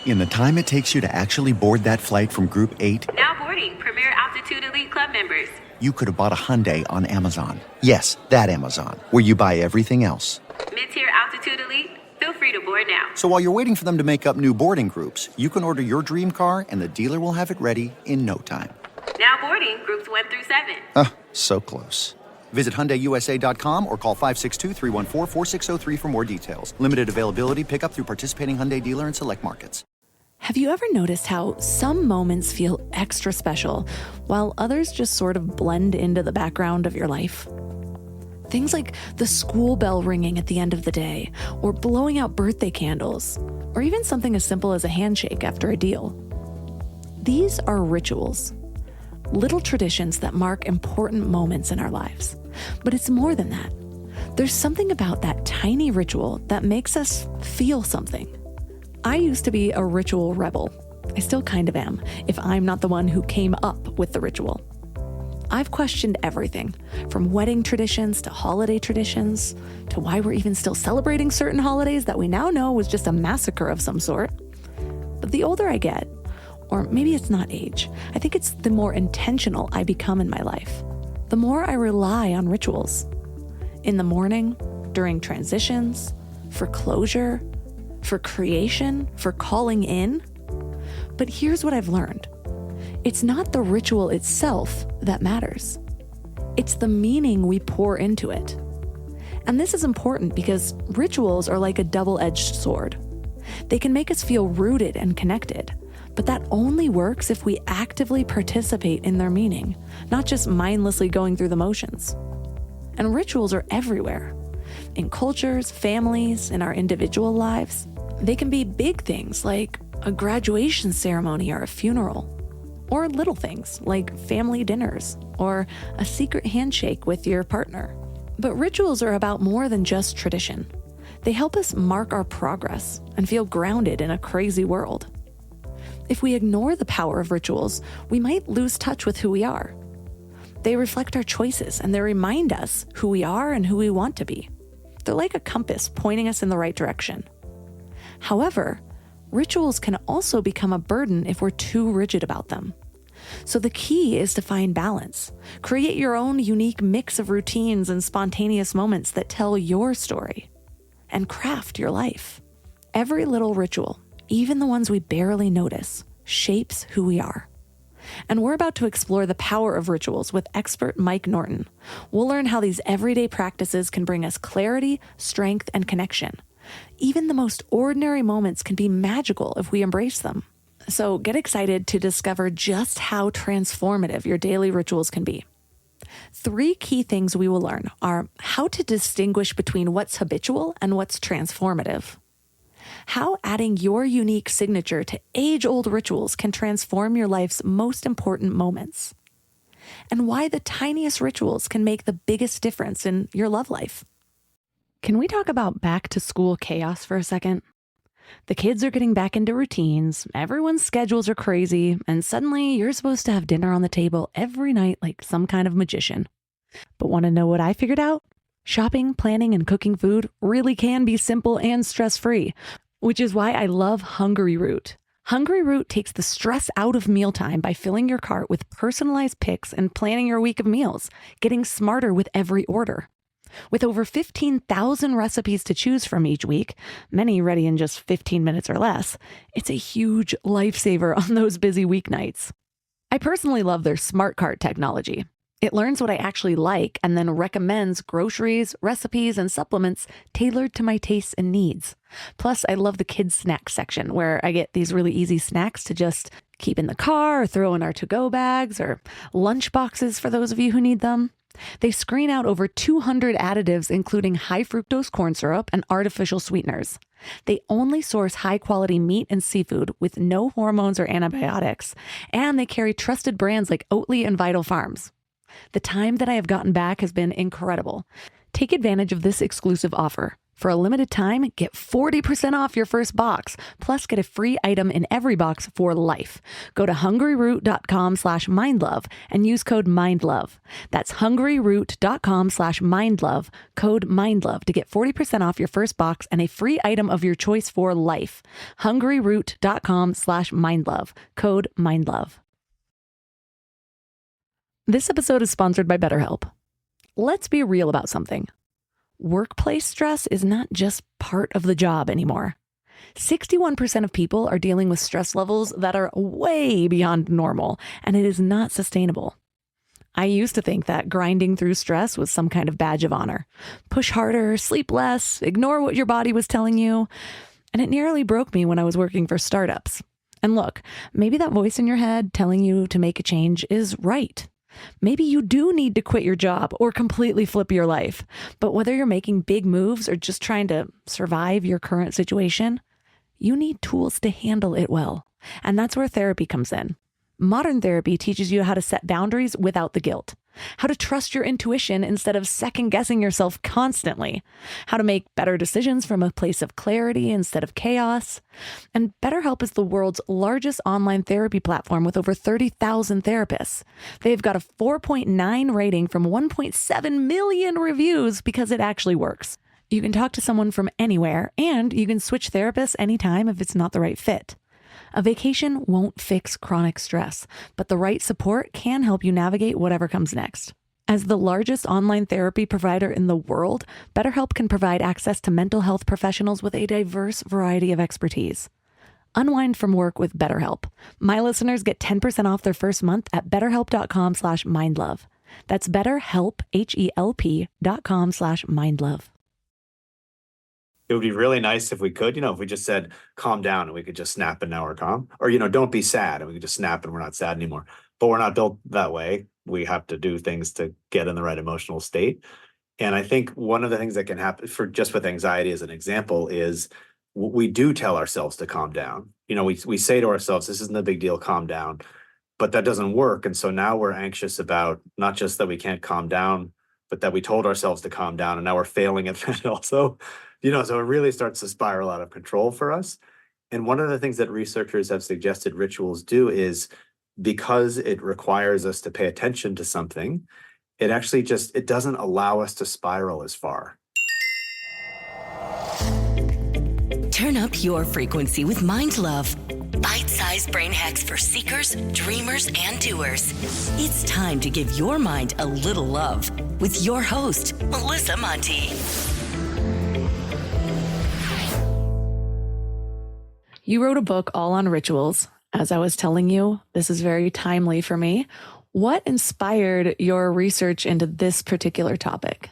In the time it takes you to actually board that flight from Group 8, Now boarding Premier Altitude Elite Club members. you could have bought a Hyundai on Amazon. Yes, that Amazon, where you buy everything else. Mid-tier Altitude Elite, feel free to board now. So while you're waiting for them to make up new boarding groups, you can order your dream car and the dealer will have it ready in no time. Now boarding groups 1 through 7. So close. Visit HyundaiUSA.com or call 562-314-4603 for more details. Limited availability, pickup through participating Hyundai dealer in select markets. Have you ever noticed how some moments feel extra special while others just sort of blend into the background of your life? Things like the school bell ringing at the end of the day, or blowing out birthday candles, or even something as simple as a handshake after a deal. These are rituals. Little traditions that mark important moments in our lives. But it's more than that. There's something about that tiny ritual that makes us feel something. I used to be a ritual rebel. I still kind of am, if I'm not the one who came up with the ritual. I've questioned everything, from wedding traditions to holiday traditions, to why we're even still celebrating certain holidays that we now know was just a massacre of some sort. But the older I get, or maybe it's not age, I think it's the more intentional I become in my life, the more I rely on rituals. In the morning, during transitions, for closure, for creation, for calling in. But here's what I've learned. It's not the ritual itself that matters. It's the meaning we pour into it. And this is important because rituals are like a double-edged sword. They can make us feel rooted and connected, but that only works if we actively participate in their meaning, not just mindlessly going through the motions. And rituals are everywhere. In cultures, families, in our individual lives. They can be big things like a graduation ceremony or a funeral, or little things like family dinners or a secret handshake with your partner. But rituals are about more than just tradition. They help us mark our progress and feel grounded in a crazy world. If we ignore the power of rituals, we might lose touch with who we are. They reflect our choices and they remind us who we are and who we want to be. They're like a compass pointing us in the right direction. However, rituals can also become a burden if we're too rigid about them. So the key is to find balance. Create your own unique mix of routines and spontaneous moments that tell your story. And craft your life. Every little ritual, even the ones we barely notice, shapes who we are. And we're about to explore the power of rituals with expert Mike Norton. We'll learn how these everyday practices can bring us clarity, strength, and connection. Even the most ordinary moments can be magical if we embrace them. So get excited to discover just how transformative your daily rituals can be. 3 key things we will learn are how to distinguish between what's habitual and what's transformative, how adding your unique signature to age-old rituals can transform your life's most important moments, and why the tiniest rituals can make the biggest difference in your love life. Can we talk about back-to-school chaos for a second? The kids are getting back into routines, everyone's schedules are crazy, and suddenly you're supposed to have dinner on the table every night like some kind of magician. But want to know what I figured out? Shopping, planning, and cooking food really can be simple and stress-free, which is why I love Hungry Root. Hungry Root takes the stress out of mealtime by filling your cart with personalized picks and planning your week of meals, getting smarter with every order. With over 15,000 recipes to choose from each week, many ready in just 15 minutes or less, it's a huge lifesaver on those busy weeknights. I personally love their Smart Cart technology. It learns what I actually like and then recommends groceries, recipes, and supplements tailored to my tastes and needs. Plus, I love the kids' snack section where I get these really easy snacks to just keep in the car or throw in our to-go bags or lunch boxes for those of you who need them. They screen out over 200 additives, including high fructose corn syrup and artificial sweeteners. They only source high-quality meat and seafood with no hormones or antibiotics, and they carry trusted brands like Oatly and Vital Farms. The time that I have gotten back has been incredible. Take advantage of this exclusive offer. For a limited time, get 40% off your first box, plus get a free item in every box for life. Go to hungryroot.com/mindlove and use code MINDLOVE. That's hungryroot.com/mindlove, code MINDLOVE to get 40% off your first box and a free item of your choice for life. hungryroot.com/mindlove, code MINDLOVE. This episode is sponsored by BetterHelp. Let's be real about something. Workplace stress is not just part of the job anymore. 61% of people are dealing with stress levels that are way beyond normal, and it is not sustainable. I used to think that grinding through stress was some kind of badge of honor. Push harder, sleep less, ignore what your body was telling you. And it nearly broke me when I was working for startups. And look, maybe that voice in your head telling you to make a change is right. Maybe you do need to quit your job or completely flip your life. But whether you're making big moves or just trying to survive your current situation, you need tools to handle it well. And that's where therapy comes in. Modern therapy teaches you how to set boundaries without the guilt, how to trust your intuition instead of second-guessing yourself constantly, how to make better decisions from a place of clarity instead of chaos. And BetterHelp is the world's largest online therapy platform with over 30,000 therapists. They've got a 4.9 rating from 1.7 million reviews because it actually works. You can talk to someone from anywhere, and you can switch therapists anytime if it's not the right fit. A vacation won't fix chronic stress, but the right support can help you navigate whatever comes next. As the largest online therapy provider in the world, BetterHelp can provide access to mental health professionals with a diverse variety of expertise. Unwind from work with BetterHelp. My listeners get 10% off their first month at betterhelp.com/mindlove. That's BetterHelp, HELP.com/mindlove. It would be really nice if we could, if we just said, calm down and we could just snap and now we're calm. Or, don't be sad and we could just snap and we're not sad anymore. But we're not built that way. We have to do things to get in the right emotional state. And I think one of the things that can happen with anxiety as an example is we do tell ourselves to calm down. We say to ourselves, this isn't a big deal, calm down. But that doesn't work. And so now we're anxious about not just that we can't calm down, but that we told ourselves to calm down. And now we're failing at that also. So it really starts to spiral out of control for us. And one of the things that researchers have suggested rituals do is, because it requires us to pay attention to something, it actually it doesn't allow us to spiral as far. Turn up your frequency with Mind Love. Bite-sized brain hacks for seekers, dreamers, and doers. It's time to give your mind a little love with your host, Melissa Monti. You wrote a book all on rituals. As I was telling you, this is very timely for me. What inspired your research into this particular topic?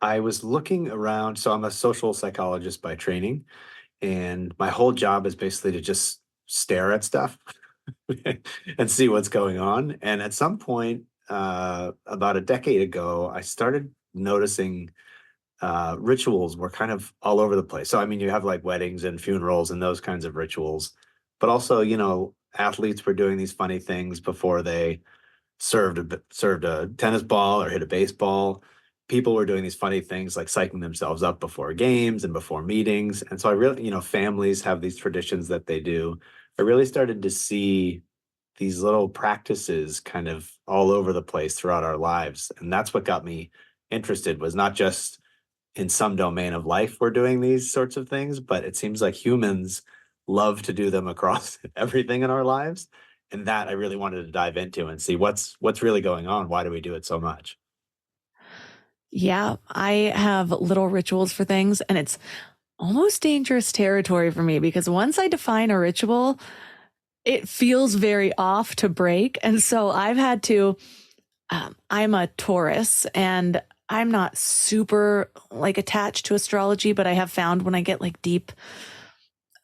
I was looking around. So I'm a social psychologist by training, and my whole job is basically to just stare at stuff and see what's going on. And at some point, about a decade ago, I started noticing rituals were kind of all over the place. So, you have like weddings and funerals and those kinds of rituals, but also, athletes were doing these funny things before they served a tennis ball or hit a baseball. People were doing these funny things like psyching themselves up before games and before meetings. And so I really, families have these traditions that they do. I really started to see these little practices kind of all over the place throughout our lives. And that's what got me interested, was not just in some domain of life we're doing these sorts of things, but it seems like humans love to do them across everything in our lives. And that I really wanted to dive into and see what's really going on. Why do we do it so much? Yeah, I have little rituals for things, and it's almost dangerous territory for me because once I define a ritual, it feels very off to break. And so I've had to, I'm a Taurus, and I'm not super attached to astrology, but I have found when I get deep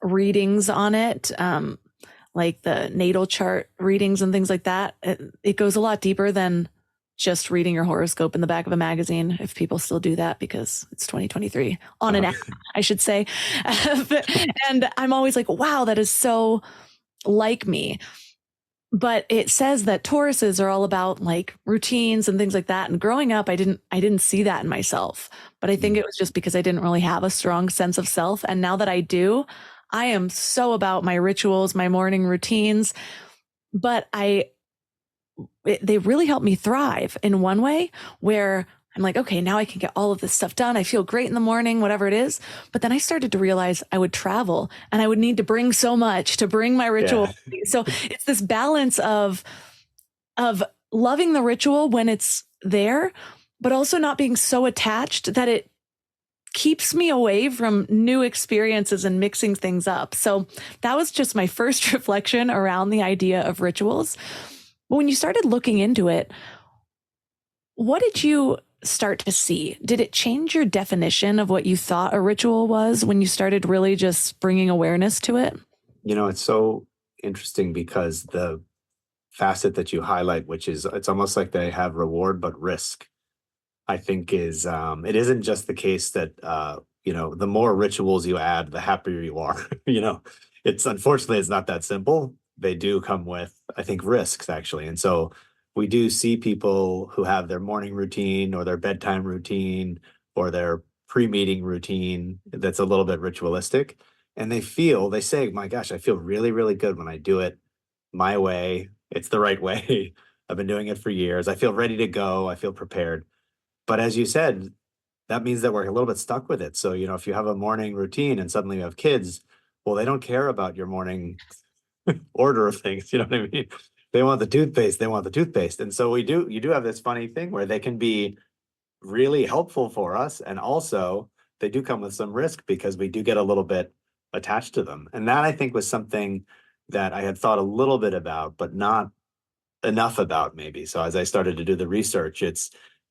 readings on it, like the natal chart readings and things like that, it goes a lot deeper than just reading your horoscope in the back of a magazine, if people still do that, because it's 2023 on an app, I should say. And I'm always like, wow, that is so like me. But it says that Tauruses are all about like routines and things like that. And growing up, I didn't see that in myself. But I think it was just because I didn't really have a strong sense of self. And now that I do, I am so about my rituals, my morning routines. But they really help me thrive in one way where I'm like, okay, now I can get all of this stuff done. I feel great in the morning, whatever it is. But then I started to realize I would travel and I would need to bring so much to bring my ritual. Yeah. So it's this balance of loving the ritual when it's there, but also not being so attached that it keeps me away from new experiences and mixing things up. So that was just my first reflection around the idea of rituals. But when you started looking into it, what did you start to see? Did it change your definition of what you thought a ritual was when you started really just bringing awareness to it? It's so interesting because the facet that you highlight, which is it's almost like they have reward but risk, I think is it isn't just the case that the more rituals you add, the happier you are. It's unfortunately it's not that simple. They do come with, I think, risks actually. And so we do see people who have their morning routine or their bedtime routine or their pre-meeting routine that's a little bit ritualistic. And they say, my gosh, I feel really, really good when I do it my way. It's the right way. I've been doing it for years. I feel ready to go. I feel prepared. But as you said, that means that we're a little bit stuck with it. So, if you have a morning routine and suddenly you have kids, well, they don't care about your morning order of things. You know what I mean? They want the toothpaste. They want the toothpaste. And so you do have this funny thing where they can be really helpful for us. And also they do come with some risk because we do get a little bit attached to them. And that I think was something that I had thought a little bit about, but not enough about maybe. So as I started to do the research,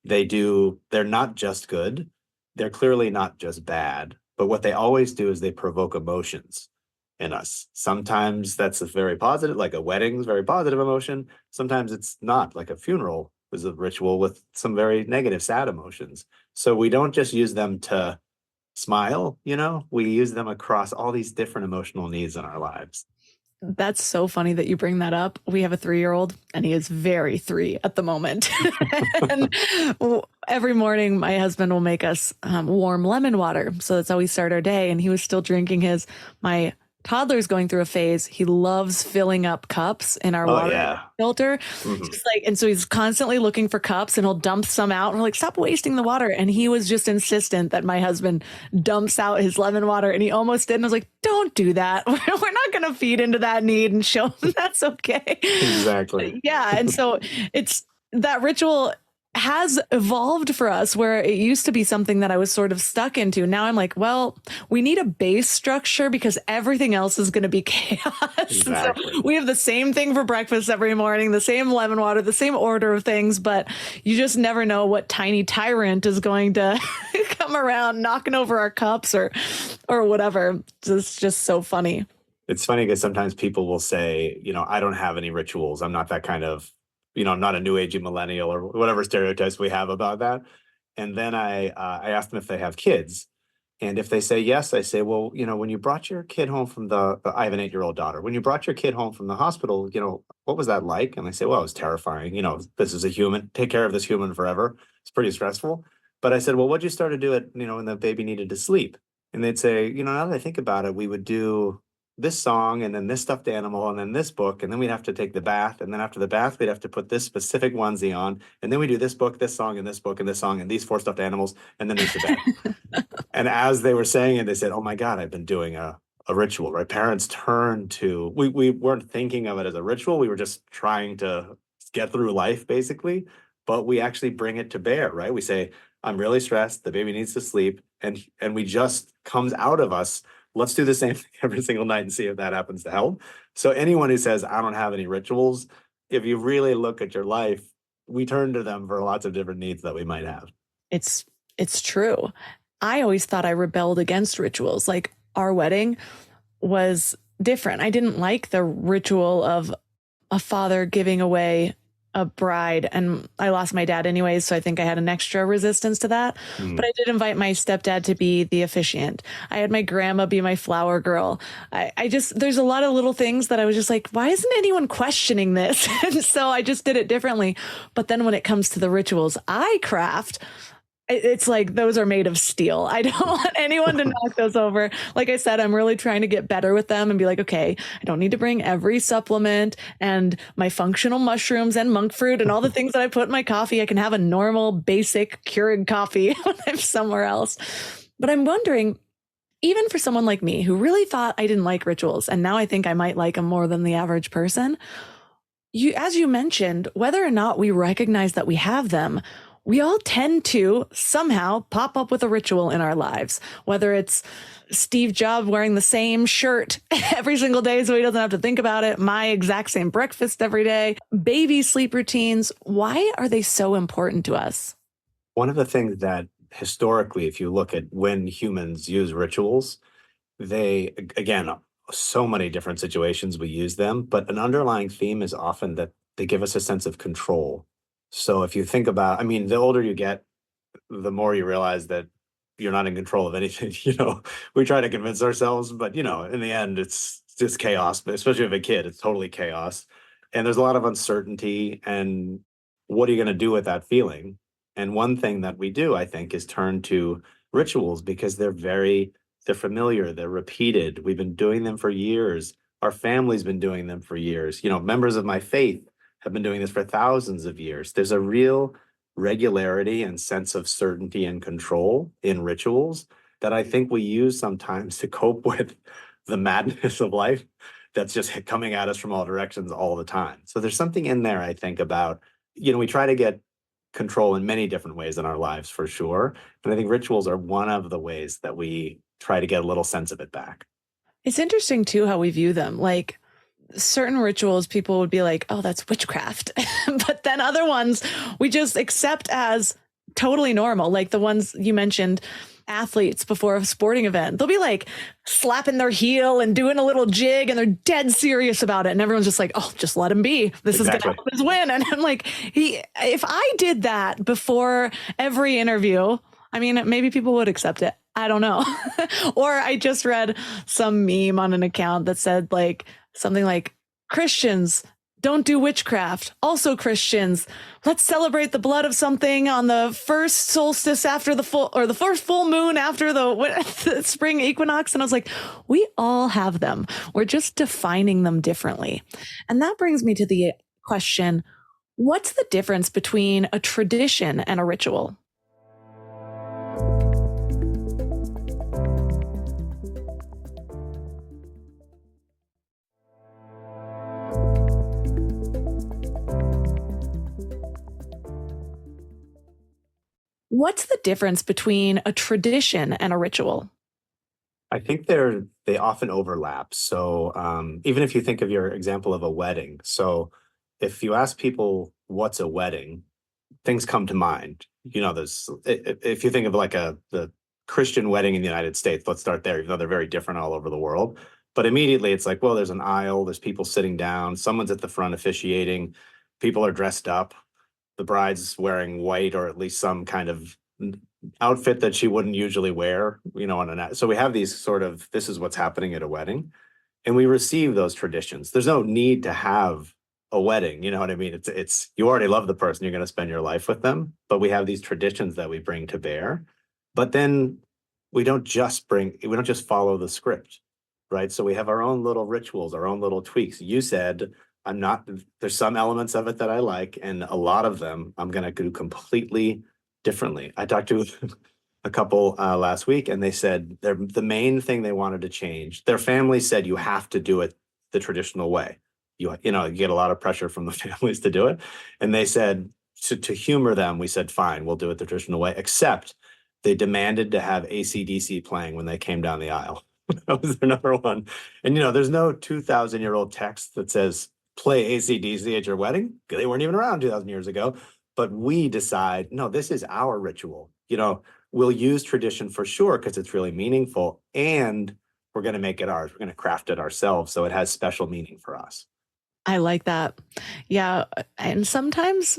they're not just good. They're clearly not just bad, but what they always do is they provoke emotions in us. Sometimes that's a very positive, like a wedding's very positive emotion. Sometimes it's not, like a funeral is a ritual with some very negative, sad emotions. So we don't just use them to smile, we use them across all these different emotional needs in our lives. That's so funny that you bring that up. We have a 3-year-old and he is very 3 at the moment. And every morning my husband will make us warm lemon water. So that's how we start our day. And he was still drinking my toddler's going through a phase. He loves filling up cups in our water filter. Mhm. Just and so he's constantly looking for cups and he'll dump some out. And we're like, stop wasting the water. And he was just insistent that my husband dumps out his lemon water. And he almost did. And I was like, don't do that. We're not going to feed into that need and show him that's okay. Exactly. Yeah. And so it's that ritual has evolved for us where it used to be something that I was sort of stuck into. Now I'm like, well, we need a base structure because everything else is going to be chaos. Exactly. So we have the same thing for breakfast every morning, the same lemon water, the same order of things, but you just never know what tiny tyrant is going to come around knocking over our cups or whatever. It's just so funny. It's funny because sometimes people will say, I don't have any rituals. I'm not that kind of I'm not a new agey millennial or whatever stereotypes we have about that. And then I ask them if they have kids. And if they say yes, I say, well, when you brought your kid home from I have an 8-year-old daughter. When you brought your kid home from the hospital, what was that like? And they say, well, it was terrifying. This is a human, take care of this human forever. It's pretty stressful. But I said, well, what'd you start to do when the baby needed to sleep? And they'd say, now that I think about it, we would do this song and then this stuffed animal and then this book, and then we'd have to take the bath, and then after the bath we'd have to put this specific onesie on, and then we do this book, this song, and this book, and this song, and these 4 stuffed animals, and then there's the bed. And as they were saying it, they said, oh my God, I've been doing a ritual, right? Parents turn to, we weren't thinking of it as a ritual, we were just trying to get through life basically, but we actually bring it to bear, right? We say, I'm really stressed, the baby needs to sleep, and we just comes out of us. Let's do the same thing every single night and see if that happens to help. So anyone who says, I don't have any rituals, if you really look at your life, we turn to them for lots of different needs that we might have. It's true. I always thought I rebelled against rituals. Like our wedding was different. I didn't like the ritual of a father giving away a bride and I lost my dad anyways, so I think I had an extra resistance to that. But I did invite my stepdad to be the officiant. I had my grandma be my flower girl. I just, there's a lot of little things that I was just like, why isn't anyone questioning this? And so I just did it differently. But then when it comes to the rituals I craft, it's like those are made of steel. I don't want anyone to knock those over. Like I said, I'm really trying to get better with them and be like, okay, I don't need to bring every supplement and my functional mushrooms and monk fruit and all the things that I put in my coffee. I can have a normal, basic Keurig coffee when I'm somewhere else. But I'm wondering, even for someone like me who really thought I didn't like rituals, and now I think I might like them more than the average person, as you mentioned, whether or not we recognize that we have them, we all tend to somehow pop up with a ritual in our lives, whether it's Steve Jobs wearing the same shirt every single day so he doesn't have to think about it, my exact same breakfast every day, baby sleep routines. Why are they so important to us? One of the things that historically, if you look at when humans use rituals, they, again, so many different situations we use them, but an underlying theme is often that they give us a sense of control. So if you think about, I mean, the older you get, the more you realize that you're not in control of anything. We try to convince ourselves, but in the end, it's just chaos. But especially with a kid, it's totally chaos. And there's a lot of uncertainty. And what are you going to do with that feeling? And one thing that we do, I think, is turn to rituals because they're familiar, they're repeated. We've been doing them for years. Our family's been doing them for years. Members of my faith have been doing this for thousands of years. There's a real regularity and sense of certainty and control in rituals that I think we use sometimes to cope with the madness of life that's just coming at us from all directions all the time. So there's something in there, I think, about, we try to get control in many different ways in our lives for sure. But I think rituals are one of the ways that we try to get a little sense of it back. It's interesting too how we view them. Like certain rituals, people would be like, oh, that's witchcraft. But then other ones we just accept as totally normal. Like the ones you mentioned, athletes before a sporting event, they'll be like slapping their heel and doing a little jig and they're dead serious about it. And everyone's just like, oh, just let him be. This is going to help us win. And I'm like, if I did that before every interview, I mean, maybe people would accept it. I don't know. Or I just read some meme on an account that said like something like, Christians don't do witchcraft. Also Christians, let's celebrate the blood of something on the first solstice after the first full moon after the spring equinox. And I was like, we all have them. We're just defining them differently. And that brings me to the question, what's the difference between a tradition and a ritual? What's the difference between a tradition and a ritual? I think they often overlap. So even if you think of your example of a wedding, so if you ask people what's a wedding, things come to mind. There's if you think of like the Christian wedding in the United States, let's start there, even though they're very different all over the world. But immediately it's like, well, there's an aisle, there's people sitting down, someone's at the front officiating, people are dressed up. The bride's wearing white or at least some kind of outfit that she wouldn't usually wear, so we have these sort of, this is what's happening at a wedding, and we receive those traditions. There's no need to have a wedding, you know what I mean? It's you already love the person, you're going to spend your life with them, but we have these traditions that we bring to bear. But then we don't just follow the script, right? So we have our own little rituals, our own little tweaks. You said, there's some elements of it that I like, and a lot of them I'm going to do completely differently. I talked to a couple last week, and they said the main thing they wanted to change, their family said, you have to do it the traditional way. You get a lot of pressure from the families to do it. And they said, to humor them, we said, fine, we'll do it the traditional way, except they demanded to have AC/DC playing when they came down the aisle. That was their number one. And, there's no 2,000-year-old text that says, play AC/DC at your wedding. They weren't even around 2,000 years ago. But we decide, no, this is our ritual. We'll use tradition for sure because it's really meaningful, and we're going to make it ours. We're going to craft it ourselves so it has special meaning for us. I like that. Yeah. And sometimes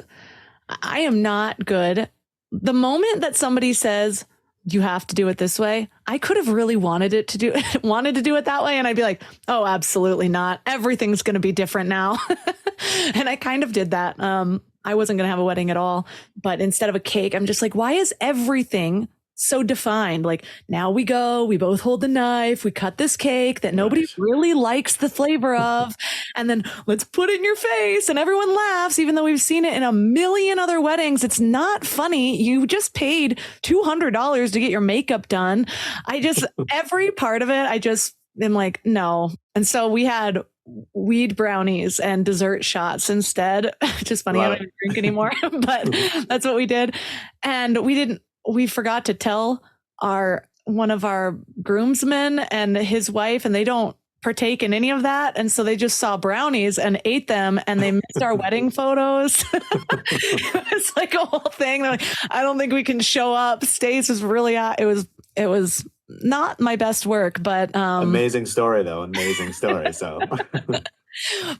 I am not good. The moment that somebody says, you have to do it this way, I could have really wanted to do it that way. And I'd be like, oh, absolutely not. Everything's going to be different now. And I kind of did that. I wasn't going to have a wedding at all, but instead of a cake, I'm just like, why is everything so defined? Like, now we both hold the knife, we cut this cake that nobody really likes the flavor of, and then let's put it in your face and everyone laughs, even though we've seen it in a million other weddings. It's not funny. You just paid $200 to get your makeup done. Every part of it, I just am like, no. And so we had weed brownies and dessert shots instead. Just funny, I don't drink anymore, but that's what we did. And we forgot to tell one of our groomsmen and his wife, and they don't partake in any of that. And so they just saw brownies and ate them, and they missed our wedding photos. It's like a whole thing. They're like, I don't think we can show up. Stace was really, it was not my best work, but amazing story though. Amazing story. So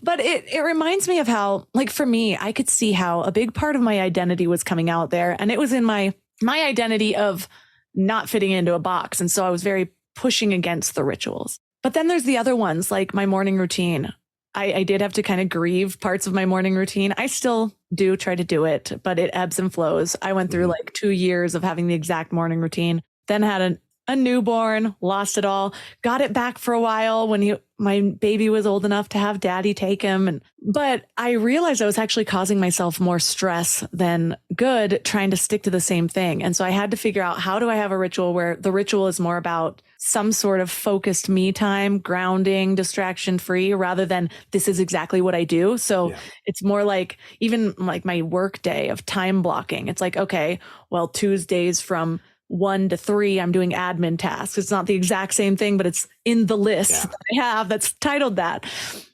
but it reminds me of how, like, for me, I could see how a big part of my identity was coming out there, and it was in my identity of not fitting into a box. And so I was very pushing against the rituals. But then there's the other ones, like my morning routine. I did have to kind of grieve parts of my morning routine. I still do try to do it, but it ebbs and flows. I went through like 2 years of having the exact morning routine, then had a newborn, lost it all, got it back for a while when my baby was old enough to have daddy take him. But I realized I was actually causing myself more stress than good trying to stick to the same thing. And so I had to figure out, how do I have a ritual where the ritual is more about some sort of focused me time, grounding, distraction free, rather than this is exactly what I do. So it's more like, even like my work day of time blocking. It's like, okay, well, Tuesdays from 1 to 3, I'm doing admin tasks. It's not the exact same thing, but it's in the list that I have that's titled that.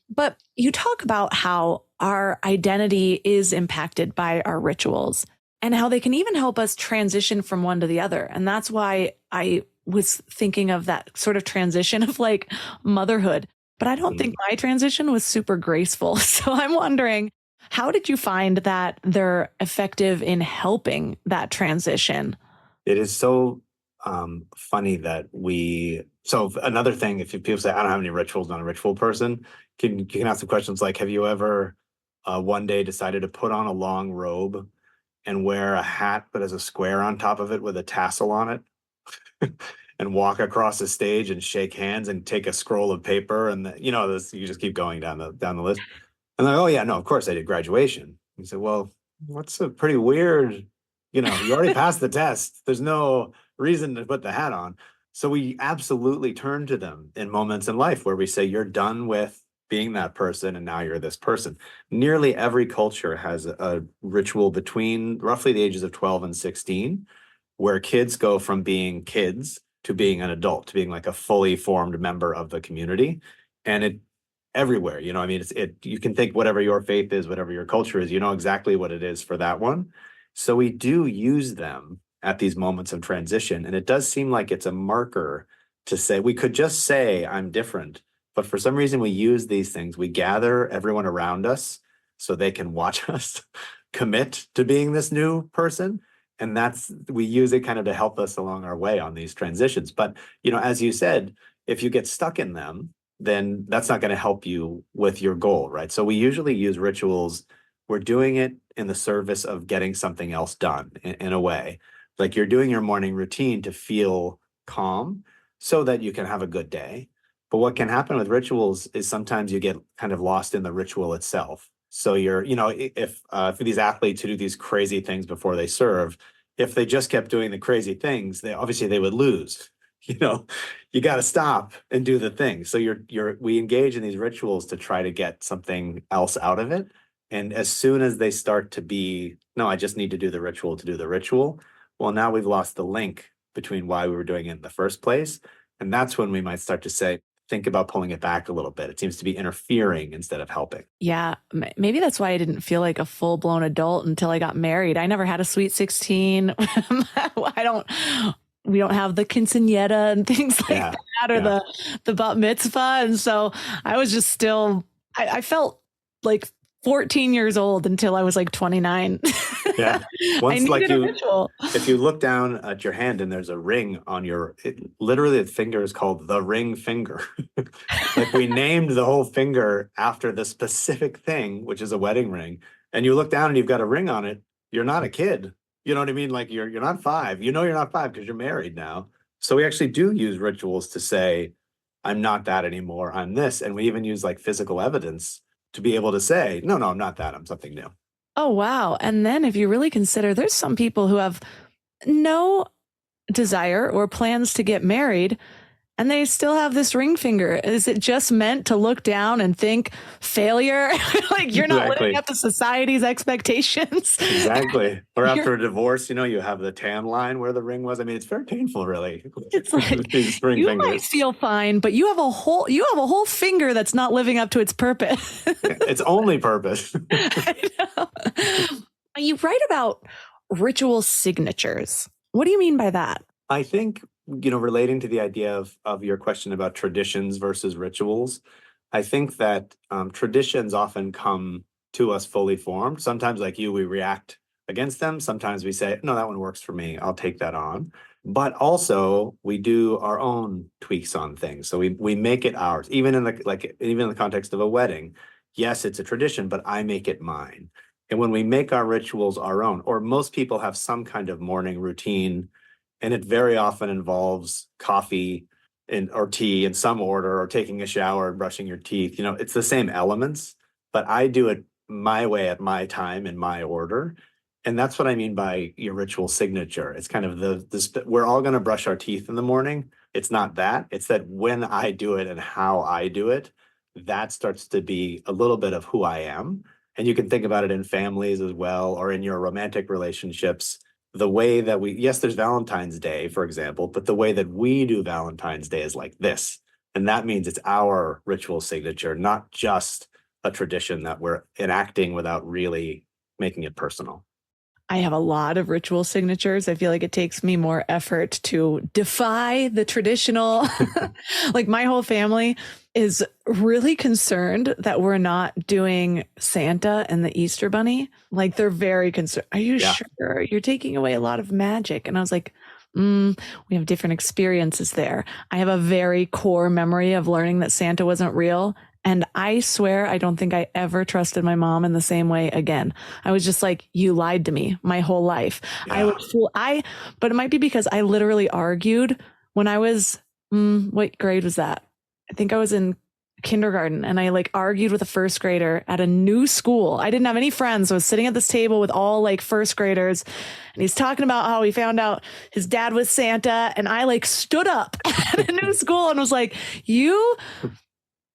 But you talk about how our identity is impacted by our rituals and how they can even help us transition from one to the other. And that's why I was thinking of that sort of transition of like motherhood. But I don't think my transition was super graceful. So I'm wondering, how did you find that they're effective in helping that transition? it is so funny that so another thing, if people say, I don't have any rituals, not a ritual person, you can ask the questions like, have you ever one day decided to put on a long robe and wear a hat that has a square on top of it with a tassel on it and walk across the stage and shake hands and take a scroll of paper and you just keep going down the list. And they're like, oh yeah, no, of course I did graduation. You say, well, what's a pretty weird, you already passed the test. There's no reason to put the hat on. So we absolutely turn to them in moments in life where we say, you're done with being that person and now you're this person. Nearly every culture has a ritual between roughly the ages of 12 and 16, where kids go from being kids to being an adult, to being like a fully formed member of the community. And it everywhere, you can think whatever your faith is, whatever your culture is, exactly what it is for that one. So we do use them at these moments of transition. And it does seem like it's a marker to say, we could just say, I'm different. But for some reason, we use these things. We gather everyone around us so they can watch us commit to being this new person. And we use it kind of to help us along our way on these transitions. But, as you said, if you get stuck in them, then that's not going to help you with your goal, right? So we usually use rituals. We're doing it in the service of getting something else done in a way. Like you're doing your morning routine to feel calm so that you can have a good day. But what can happen with rituals is sometimes you get kind of lost in the ritual itself. So if for these athletes who do these crazy things before they serve, if they just kept doing the crazy things, they would lose. You got to stop and do the thing. So we engage in these rituals to try to get something else out of it. And as soon as they start to be, no, I just need to do the ritual to do the ritual. Well, now we've lost the link between why we were doing it in the first place. And that's when we might start to say, think about pulling it back a little bit. It seems to be interfering instead of helping. Yeah, maybe that's why I didn't feel like a full-blown adult until I got married. I never had a sweet 16. We don't have the quinceañera and things like that, or the bat mitzvah. And so I was just still, I felt like 14 years old until I was like 29. Yeah. I Once needed a ritual. if you look down at your hand and there's a ring on literally the finger is called the ring finger. Like we named the whole finger after the specific thing, which is a wedding ring. And you look down and you've got a ring on it. You're not a kid. You know what I mean? Like you're not 5. You know you're not 5 because you're married now. So we actually do use rituals to say, I'm not that anymore. I'm this. And we even use like physical evidence to be able to say, no, I'm not that. I'm something new. Oh, wow. And then if you really consider, there's some people who have no desire or plans to get married, and they still have this ring finger. Is it just meant to look down and think failure? Like you're not living up to society's expectations. Exactly. Or after a divorce, you have the tan line where the ring was. I mean, it's very painful, really. It's like These ring you fingers. might feel fine, but you have a whole finger that's not living up to its purpose. Its only purpose. I know. You write about ritual signatures. What do you mean by that? I think, relating to the idea of your question about traditions versus rituals, I think that traditions often come to us fully formed. Sometimes, like you, we react against them. Sometimes we say, no, that one works for me. I'll take that on. But also we do our own tweaks on things. So we make it ours, even in the context of a wedding. Yes, it's a tradition, but I make it mine. And when we make our rituals our own, or most people have some kind of morning routine, and it very often involves coffee or tea in some order, or taking a shower and brushing your teeth. It's the same elements, but I do it my way at my time in my order. And that's what I mean by your ritual signature. It's kind of we're all going to brush our teeth in the morning. It's not that. It's that when I do it and how I do it, that starts to be a little bit of who I am. And you can think about it in families as well, or in your romantic relationships. The way that there's Valentine's Day, for example, but the way that we do Valentine's Day is like this. And that means it's our ritual signature, not just a tradition that we're enacting without really making it personal. I have a lot of ritual signatures. I feel like it takes me more effort to defy the traditional. Like my whole family is really concerned that we're not doing Santa and the Easter Bunny. Like they're very concerned. Are you sure? You're taking away a lot of magic. And I was like, we have different experiences there. I have a very core memory of learning that Santa wasn't real. And I swear, I don't think I ever trusted my mom in the same way again. I was just like, you lied to me my whole life. Yeah. But it might be because I literally argued when I was, what grade was that? I think I was in kindergarten, and I argued with a first grader at a new school. I didn't have any friends. So I was sitting at this table with all first graders, and he's talking about how he found out his dad was Santa. And I stood up at a new school and was like, you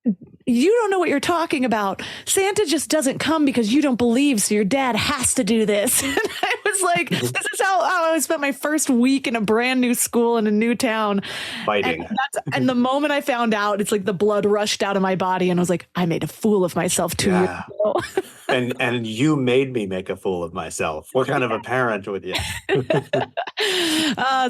don't know what you're talking about. Santa just doesn't come because you don't believe, so your dad has to do this. And I was like, this is how I spent my first week in a brand new school in a new town. Fighting. And the moment I found out, it's like the blood rushed out of my body, and I was like, I made a fool of myself 2 years ago. And you made me make a fool of myself. What kind of a parent would you?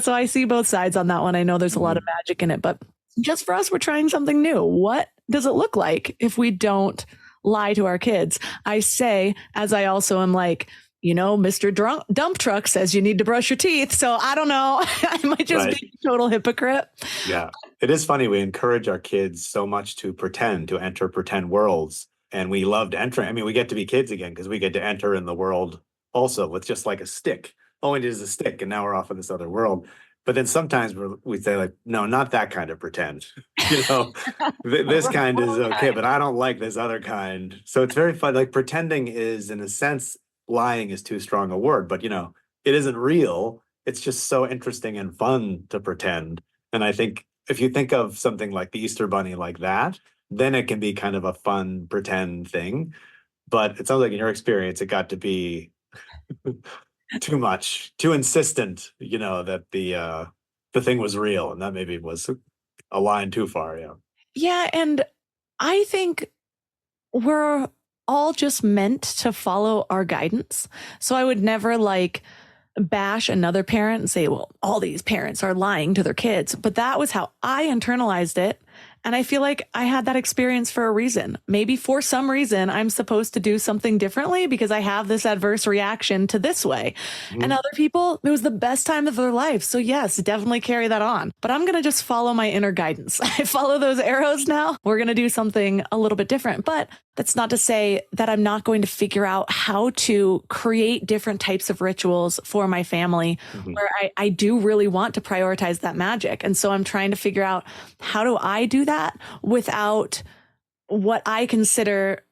So I see both sides on that one. I know there's a lot of magic in it, but just for us, we're trying something new. What does it look like if we don't lie to our kids? I say, as I also am like, Mr. Dump Truck says you need to brush your teeth. So I don't know. I might just be a total hypocrite. Yeah. It is funny. We encourage our kids so much to enter pretend worlds. And we loved entering. I mean, we get to be kids again because we get to enter in the world also with just like a stick. All we need is a stick. And now we're off in this other world. But then sometimes we say no, not that kind of pretend. This kind is okay, but I don't like this other kind. So it's very fun. Pretending is, in a sense, lying is too strong a word, but it isn't real. It's just so interesting and fun to pretend. And I think if you think of something like the Easter Bunny like that, then it can be kind of a fun pretend thing. But it sounds like in your experience, it got to be too much, too insistent, that the thing was real, and that maybe was a line too far. Yeah. And I think we're all just meant to follow our guidance. So I would never bash another parent and say, well, all these parents are lying to their kids. But that was how I internalized it. And I feel like I had that experience for a reason. Maybe for some reason, I'm supposed to do something differently because I have this adverse reaction to this way. And other people, it was the best time of their life. So yes, definitely carry that on. But I'm going to just follow my inner guidance. I follow those arrows now. We're going to do something a little bit different. But that's not to say that I'm not going to figure out how to create different types of rituals for my family where I do really want to prioritize that magic. And so I'm trying to figure out, how do I do that without what I consider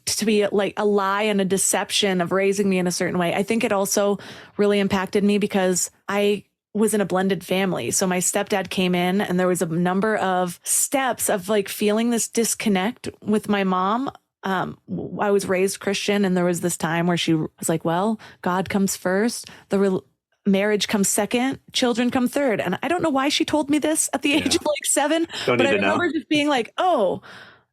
to be like a lie and a deception of raising me in a certain way. I think it also really impacted me because I was in a blended family. So my stepdad came in and there was a number of steps of like feeling this disconnect with my mom. I was raised Christian, and there was this time where she was like, well, God comes first, marriage comes second, children come third. And I don't know why she told me this at the age of like 7, but I remember just being like, oh,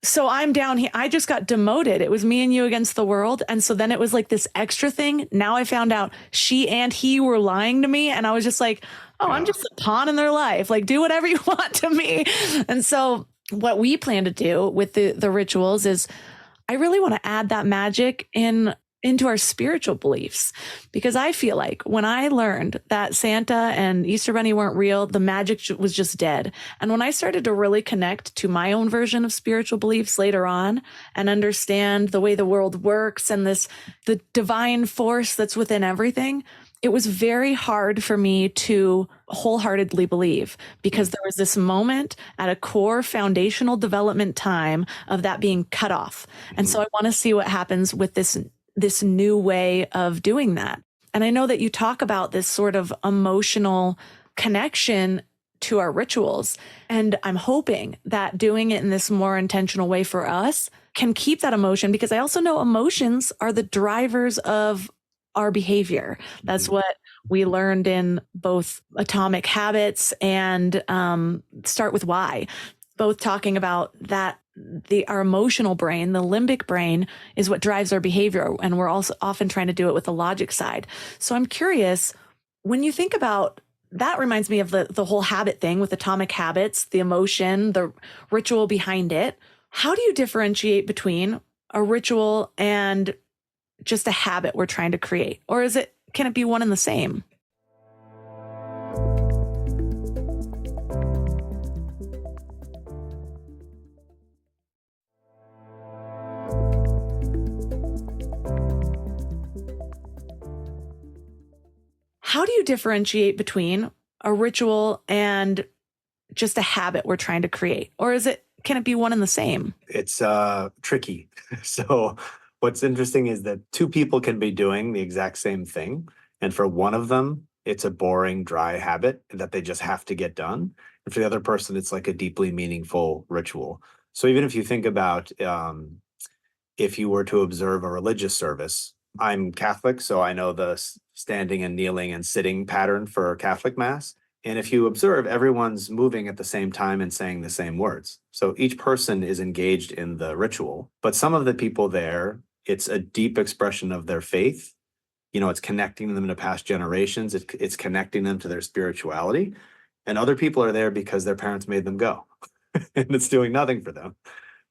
so I'm down here. I just got demoted. It was me and you against the world. And so then it was like this extra thing. Now I found out she and he were lying to me. And I was just like, oh, I'm just a pawn in their life. Like, do whatever you want to me. And so what we plan to do with the rituals is I really want to add that magic into our spiritual beliefs, because I feel like when I learned that Santa and Easter Bunny weren't real, the magic was just dead. And when I started to really connect to my own version of spiritual beliefs later on and understand the way the world works and the divine force that's within everything, it was very hard for me to wholeheartedly believe, because there was this moment at a core foundational development time of that being cut off. And so I want to see what happens with this new way of doing that. And I know that you talk about this sort of emotional connection to our rituals. And I'm hoping that doing it in this more intentional way for us can keep that emotion, because I also know emotions are the drivers of our behavior. That's what we learned in both Atomic Habits and Start With Why, both talking about that our emotional brain, the limbic brain, is what drives our behavior. And we're also often trying to do it with the logic side. So I'm curious, when you think about that, reminds me of the whole habit thing with Atomic Habits, the emotion, the ritual behind it. How do you differentiate between a ritual and just a habit we're trying to create? Or can it be one and the same? How do you differentiate between a ritual and just a habit we're trying to create? Or can it be one and the same? It's tricky. So what's interesting is that two people can be doing the exact same thing. And for one of them, it's a boring, dry habit that they just have to get done. And for the other person, it's like a deeply meaningful ritual. So even if you think about if you were to observe a religious service, I'm Catholic, so I know the standing and kneeling and sitting pattern for Catholic Mass. And if you observe, everyone's moving at the same time and saying the same words. So each person is engaged in the ritual, but some of the people there, it's a deep expression of their faith. You know, it's connecting them to past generations. It's connecting them to their spirituality. And other people are there because their parents made them go and it's doing nothing for them.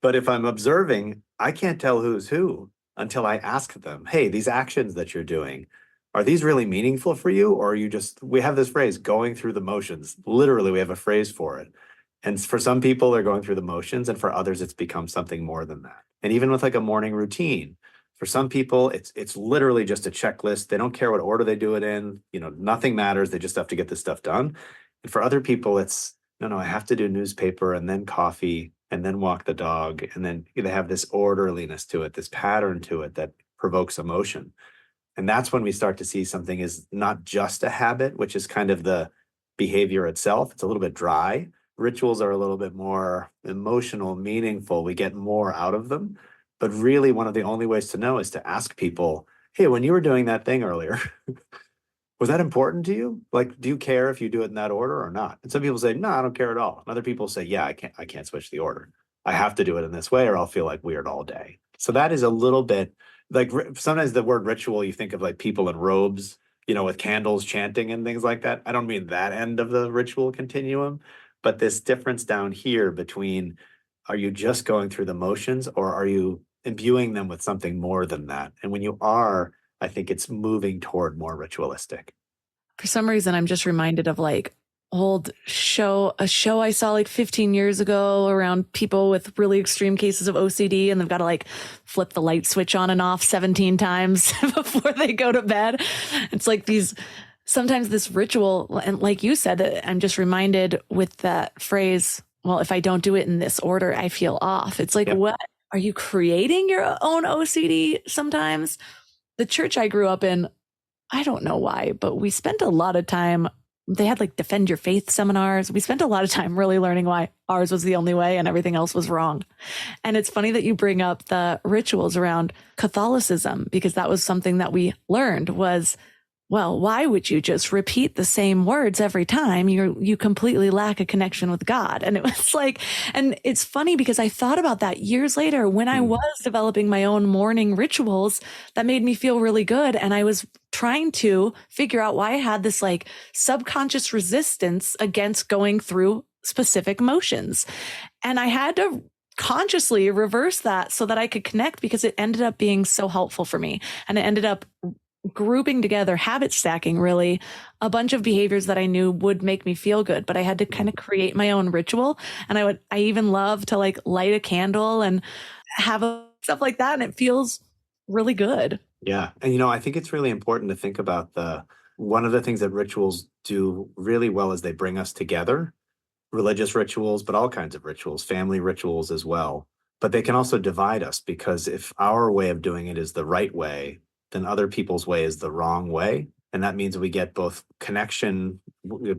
But if I'm observing, I can't tell who's who until I ask them, hey, these actions that you're doing, are these really meaningful for you? Or are you we have this phrase, going through the motions. Literally, we have a phrase for it. And for some people, they're going through the motions. And for others, it's become something more than that. And even with like a morning routine, for some people, it's literally just a checklist. They don't care what order they do it in. You know, nothing matters. They just have to get this stuff done. And for other people, it's, no, I have to do newspaper and then coffee and then walk the dog. And then they have this orderliness to it, this pattern to it that provokes emotion. And that's when we start to see something is not just a habit, which is kind of the behavior itself. It's a little bit dry. Rituals are a little bit more emotional, meaningful. We get more out of them. But really, one of the only ways to know is to ask people, hey, when you were doing that thing earlier, was that important to you? Like, do you care if you do it in that order or not? And some people say, no, I don't care at all. And other people say, yeah, I can't switch the order. I have to do it in this way or I'll feel like weird all day. So that is a little bit like sometimes the word ritual, you think of like people in robes, with candles chanting and things like that. I don't mean that end of the ritual continuum, but this difference down here between Are you just going through the motions, or are you imbuing them with something more than that? And when you are, I think it's moving toward more ritualistic. For some reason, I'm just reminded of like a show I saw like 15 years ago around people with really extreme cases of OCD, and they've got to like flip the light switch on and off 17 times before they go to bed. It's like sometimes this ritual, and like you said, I'm just reminded with that phrase, well, if I don't do it in this order, I feel off. It's like, What? Are you creating your own OCD sometimes? The church I grew up in, I don't know why, but we spent a lot of time. They had like defend your faith seminars. We spent a lot of time really learning why ours was the only way and everything else was wrong. And it's funny that you bring up the rituals around Catholicism, because that was something that we learned was, well, why would you just repeat the same words every time? You completely lack a connection with God. And it was like, and it's funny because I thought about that years later when I was developing my own morning rituals that made me feel really good. And I was trying to figure out why I had this like subconscious resistance against going through specific motions. And I had to consciously reverse that so that I could connect, because it ended up being so helpful for me. And it ended up grouping together, habit stacking, really, a bunch of behaviors that I knew would make me feel good, but I had to kind of create my own ritual. And I even love to like light a candle and have stuff like that. And it feels really good. Yeah. And, I think it's really important to think about one of the things that rituals do really well is they bring us together, religious rituals, but all kinds of rituals, family rituals as well. But they can also divide us, because if our way of doing it is the right way, then other people's way is the wrong way. And that means we get both connection,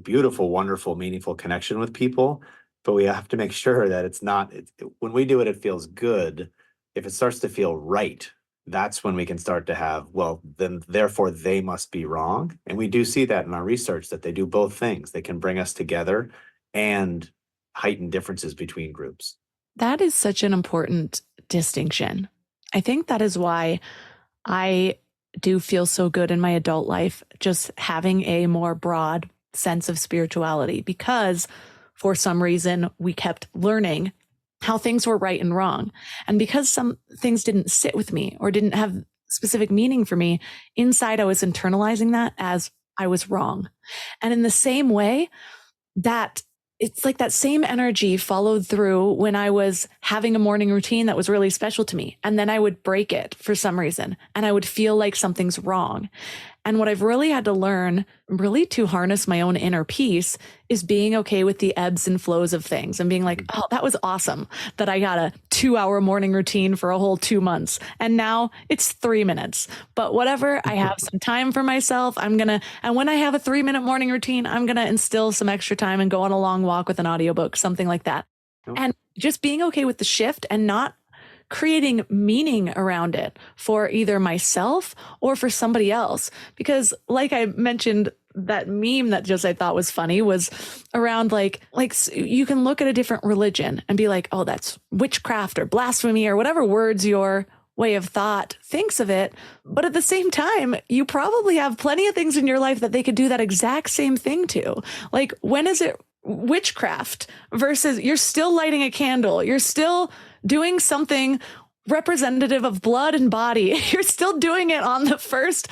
beautiful, wonderful, meaningful connection with people. But we have to make sure that it's not, when we do it, it feels good. If it starts to feel right, that's when we can start to have, well, then therefore they must be wrong. And we do see that in our research, that they do both things. They can bring us together and heighten differences between groups. That is such an important distinction. I think that is why I do feel so good in my adult life, just having a more broad sense of spirituality, because for some reason we kept learning how things were right and wrong. And because some things didn't sit with me or didn't have specific meaning for me, inside I was internalizing that as I was wrong. And in the same way, that it's like that same energy followed through when I was having a morning routine that was really special to me. And then I would break it for some reason, and I would feel like something's wrong. And what I've really had to learn, really to harness my own inner peace, is being okay with the ebbs and flows of things and being like, oh, that was awesome that I got a 2-hour morning routine for a whole 2 months. And now it's 3 minutes, but whatever, I have some time for myself. And when I have a 3-minute morning routine, I'm going to instill some extra time and go on a long walk with an audiobook, something like that. Oh. And just being okay with the shift and not creating meaning around it for either myself or for somebody else. Because like I mentioned, that meme that just I thought was funny was around like you can look at a different religion and be like, oh, that's witchcraft or blasphemy or whatever words your way of thought thinks of it. But at the same time, you probably have plenty of things in your life that they could do that exact same thing to. Like, when is it witchcraft versus you're still lighting a candle? You're still doing something representative of blood and body. You're still doing it on the first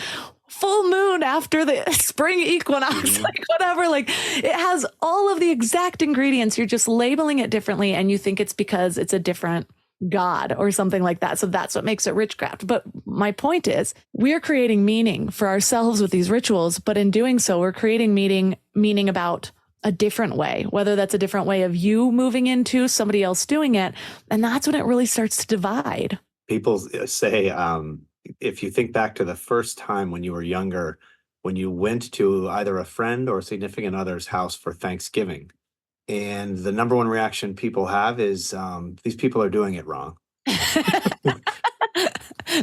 full moon after the spring equinox, like whatever. Like, it has all of the exact ingredients. You're just labeling it differently, and you think it's because it's a different god or something like that. So that's what makes it witchcraft. But my point is, we're creating meaning for ourselves with these rituals, but in doing so, we're creating meaning about a different way, whether that's a different way of you moving into somebody else doing it. And that's when it really starts to divide. People say, if you think back to the first time when you were younger, when you went to either a friend or significant other's house for Thanksgiving, and the number one reaction people have is, these people are doing it wrong.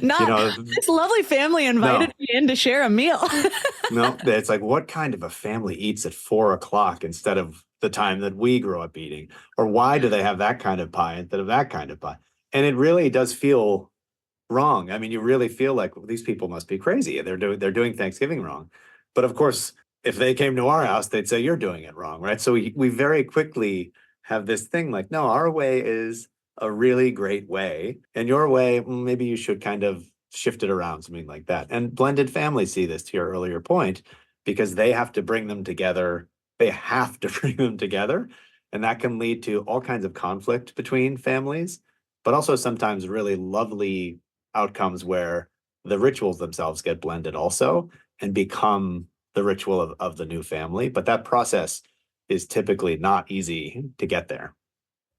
This lovely family invited me in to share a meal. No, it's like, what kind of a family eats at 4:00 instead of the time that we grew up eating? Or why do they have that kind of pie instead of that kind of pie? And it really does feel wrong. I mean, you really feel like, well, these people must be crazy. They're doing Thanksgiving wrong. But of course, if they came to our house, they'd say, you're doing it wrong, right? So we very quickly have this thing like, no, our way is a really great way. And your way, maybe you should kind of shift it around, something like that. And blended families see this, to your earlier point, because they have to bring them together. They have to bring them together. And that can lead to all kinds of conflict between families, but also sometimes really lovely outcomes where the rituals themselves get blended also and become the ritual of the new family. But that process is typically not easy to get there.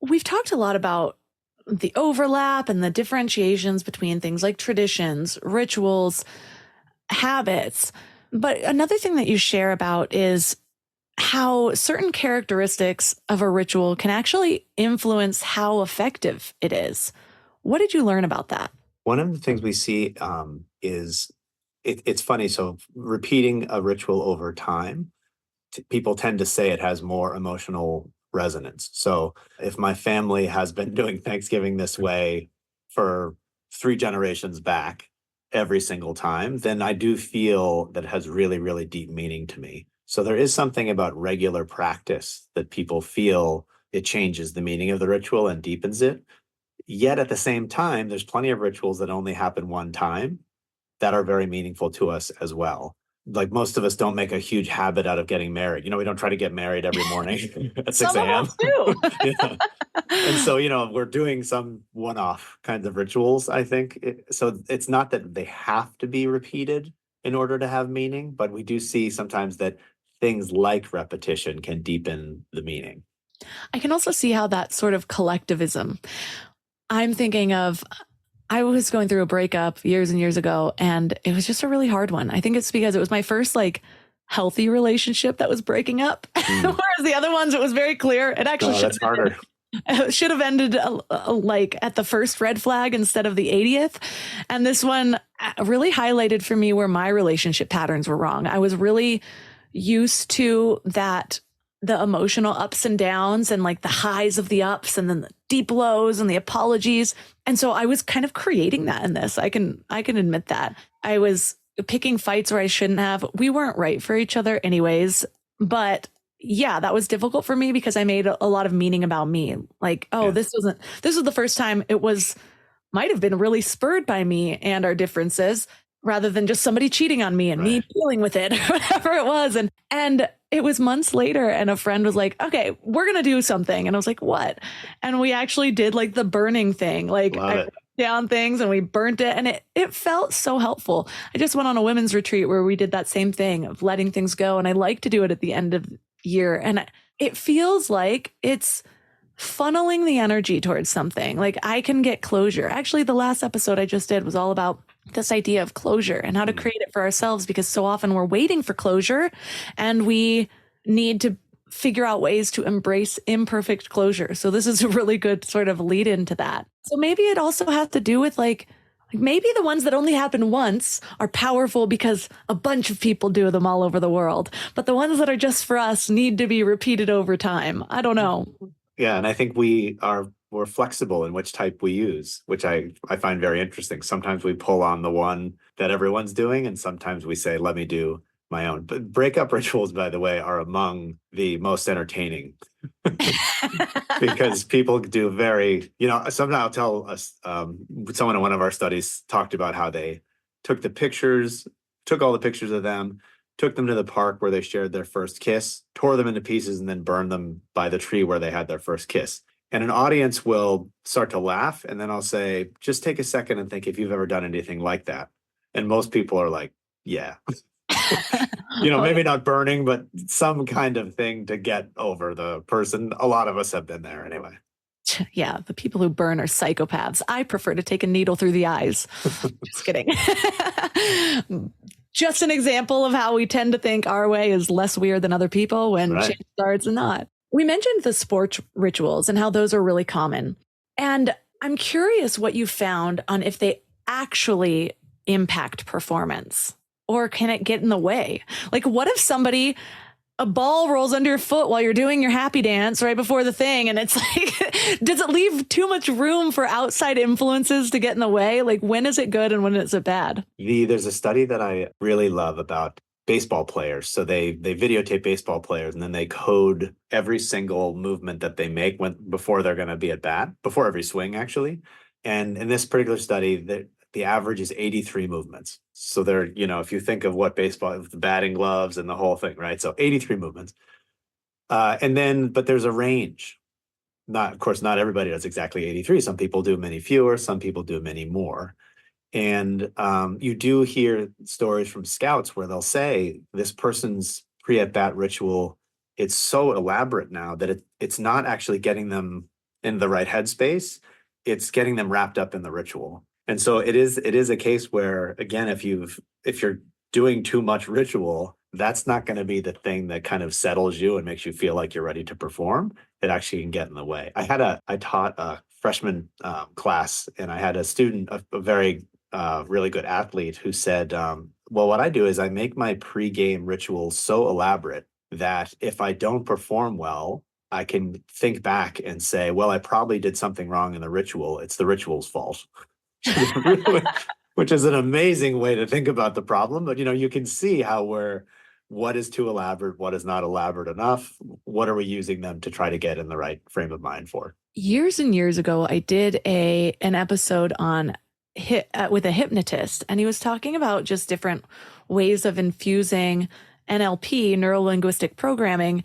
We've talked a lot about the overlap and the differentiations between things like traditions, rituals, habits. But another thing that you share about is how certain characteristics of a ritual can actually influence how effective it is. What did you learn about that? One of the things we see is it's funny. So repeating a ritual over time, people tend to say it has more emotional resonance. So if my family has been doing Thanksgiving this way for 3 generations back every single time, then I do feel that it has really, really deep meaning to me. So there is something about regular practice that people feel it changes the meaning of the ritual and deepens it. Yet at the same time, there's plenty of rituals that only happen one time that are very meaningful to us as well. Like most of us don't make a huge habit out of getting married. We don't try to get married every morning at 6 Some of a.m. us do. Yeah. And so, we're doing some one-off kinds of rituals, I think. So it's not that they have to be repeated in order to have meaning, but we do see sometimes that things like repetition can deepen the meaning. I can also see how that sort of collectivism. I'm thinking of, I was going through a breakup years and years ago, and it was just a really hard one. I think it's because it was my first healthy relationship that was breaking up. Whereas the other ones, it was very clear. It actually that's harder. It should have ended at the first red flag instead of the 80th. And this one really highlighted for me where my relationship patterns were wrong. I was really used to the emotional ups and downs and the highs of the ups and then the deep lows and the apologies. And so I was kind of creating that in this. I can admit that. I was picking fights where I shouldn't have. We weren't right for each other anyways, but yeah, that was difficult for me because I made a lot of meaning about me. This was the first time it might have been really spurred by me and our differences rather than just somebody cheating on me and me dealing with it or whatever it was. And it was months later and a friend was like, okay, we're going to do something. And I was like, what? And we actually did the burning thing. I wrote down things and we burnt it. And it felt so helpful. I just went on a women's retreat where we did that same thing of letting things go. And I like to do it at the end of the year. And it feels like it's funneling the energy towards something. I can get closure. Actually, the last episode I just did was all about this idea of closure and how to create it for ourselves, because so often we're waiting for closure and we need to figure out ways to embrace imperfect closure. So this is a really good sort of lead into that. So maybe it also has to do with maybe the ones that only happen once are powerful because a bunch of people do them all over the world. But the ones that are just for us need to be repeated over time. I don't know. Yeah. And I think we're flexible in which type we use, which I find very interesting. Sometimes we pull on the one that everyone's doing, and sometimes we say, let me do my own. But breakup rituals, by the way, are among the most entertaining because people do sometimes I'll tell us, someone in one of our studies talked about how they took all the pictures of them, took them to the park where they shared their first kiss, tore them into pieces, and then burned them by the tree where they had their first kiss. And an audience will start to laugh, and then I'll say, just take a second and think if you've ever done anything like that. And most people are like, yeah. Maybe not burning, but some kind of thing to get over the person. A lot of us have been there anyway. Yeah, the people who burn are psychopaths. I prefer to take a needle through the eyes. Just kidding. Just an example of how we tend to think our way is less weird than other people when change starts and not. We mentioned the sports rituals and how those are really common. And I'm curious what you found on if they actually impact performance, or can it get in the way? What if a ball rolls under your foot while you're doing your happy dance right before the thing? And it's does it leave too much room for outside influences to get in the way? When is it good and when is it bad? There's a study that I really love about baseball players. So they videotape baseball players, and then they code every single movement that they make before they're going to be at bat, before every swing actually. And in this particular study, the average is 83 movements. So they're, if you think of what baseball, the batting gloves and the whole thing, right? So 83 movements. But there's a range. Of course, not everybody does exactly 83. Some people do many fewer, some people do many more. And you do hear stories from scouts where they'll say this person's pre-at-bat ritual, it's so elaborate now that it's not actually getting them in the right headspace. It's getting them wrapped up in the ritual. And so it is a case where, again, if you're doing too much ritual, that's not going to be the thing that kind of settles you and makes you feel like you're ready to perform. It actually can get in the way. I taught a freshman class, and I had a student, a very really good athlete, who said, well, what I do is I make my pregame ritual so elaborate that if I don't perform well, I can think back and say, well, I probably did something wrong in the ritual. It's the ritual's fault. Which is an amazing way to think about the problem. But, you can see what is too elaborate, what is not elaborate enough, what are we using them to try to get in the right frame of mind for? Years and years ago, I did an episode on with a hypnotist, and he was talking about just different ways of infusing NLP, neuro-linguistic programming,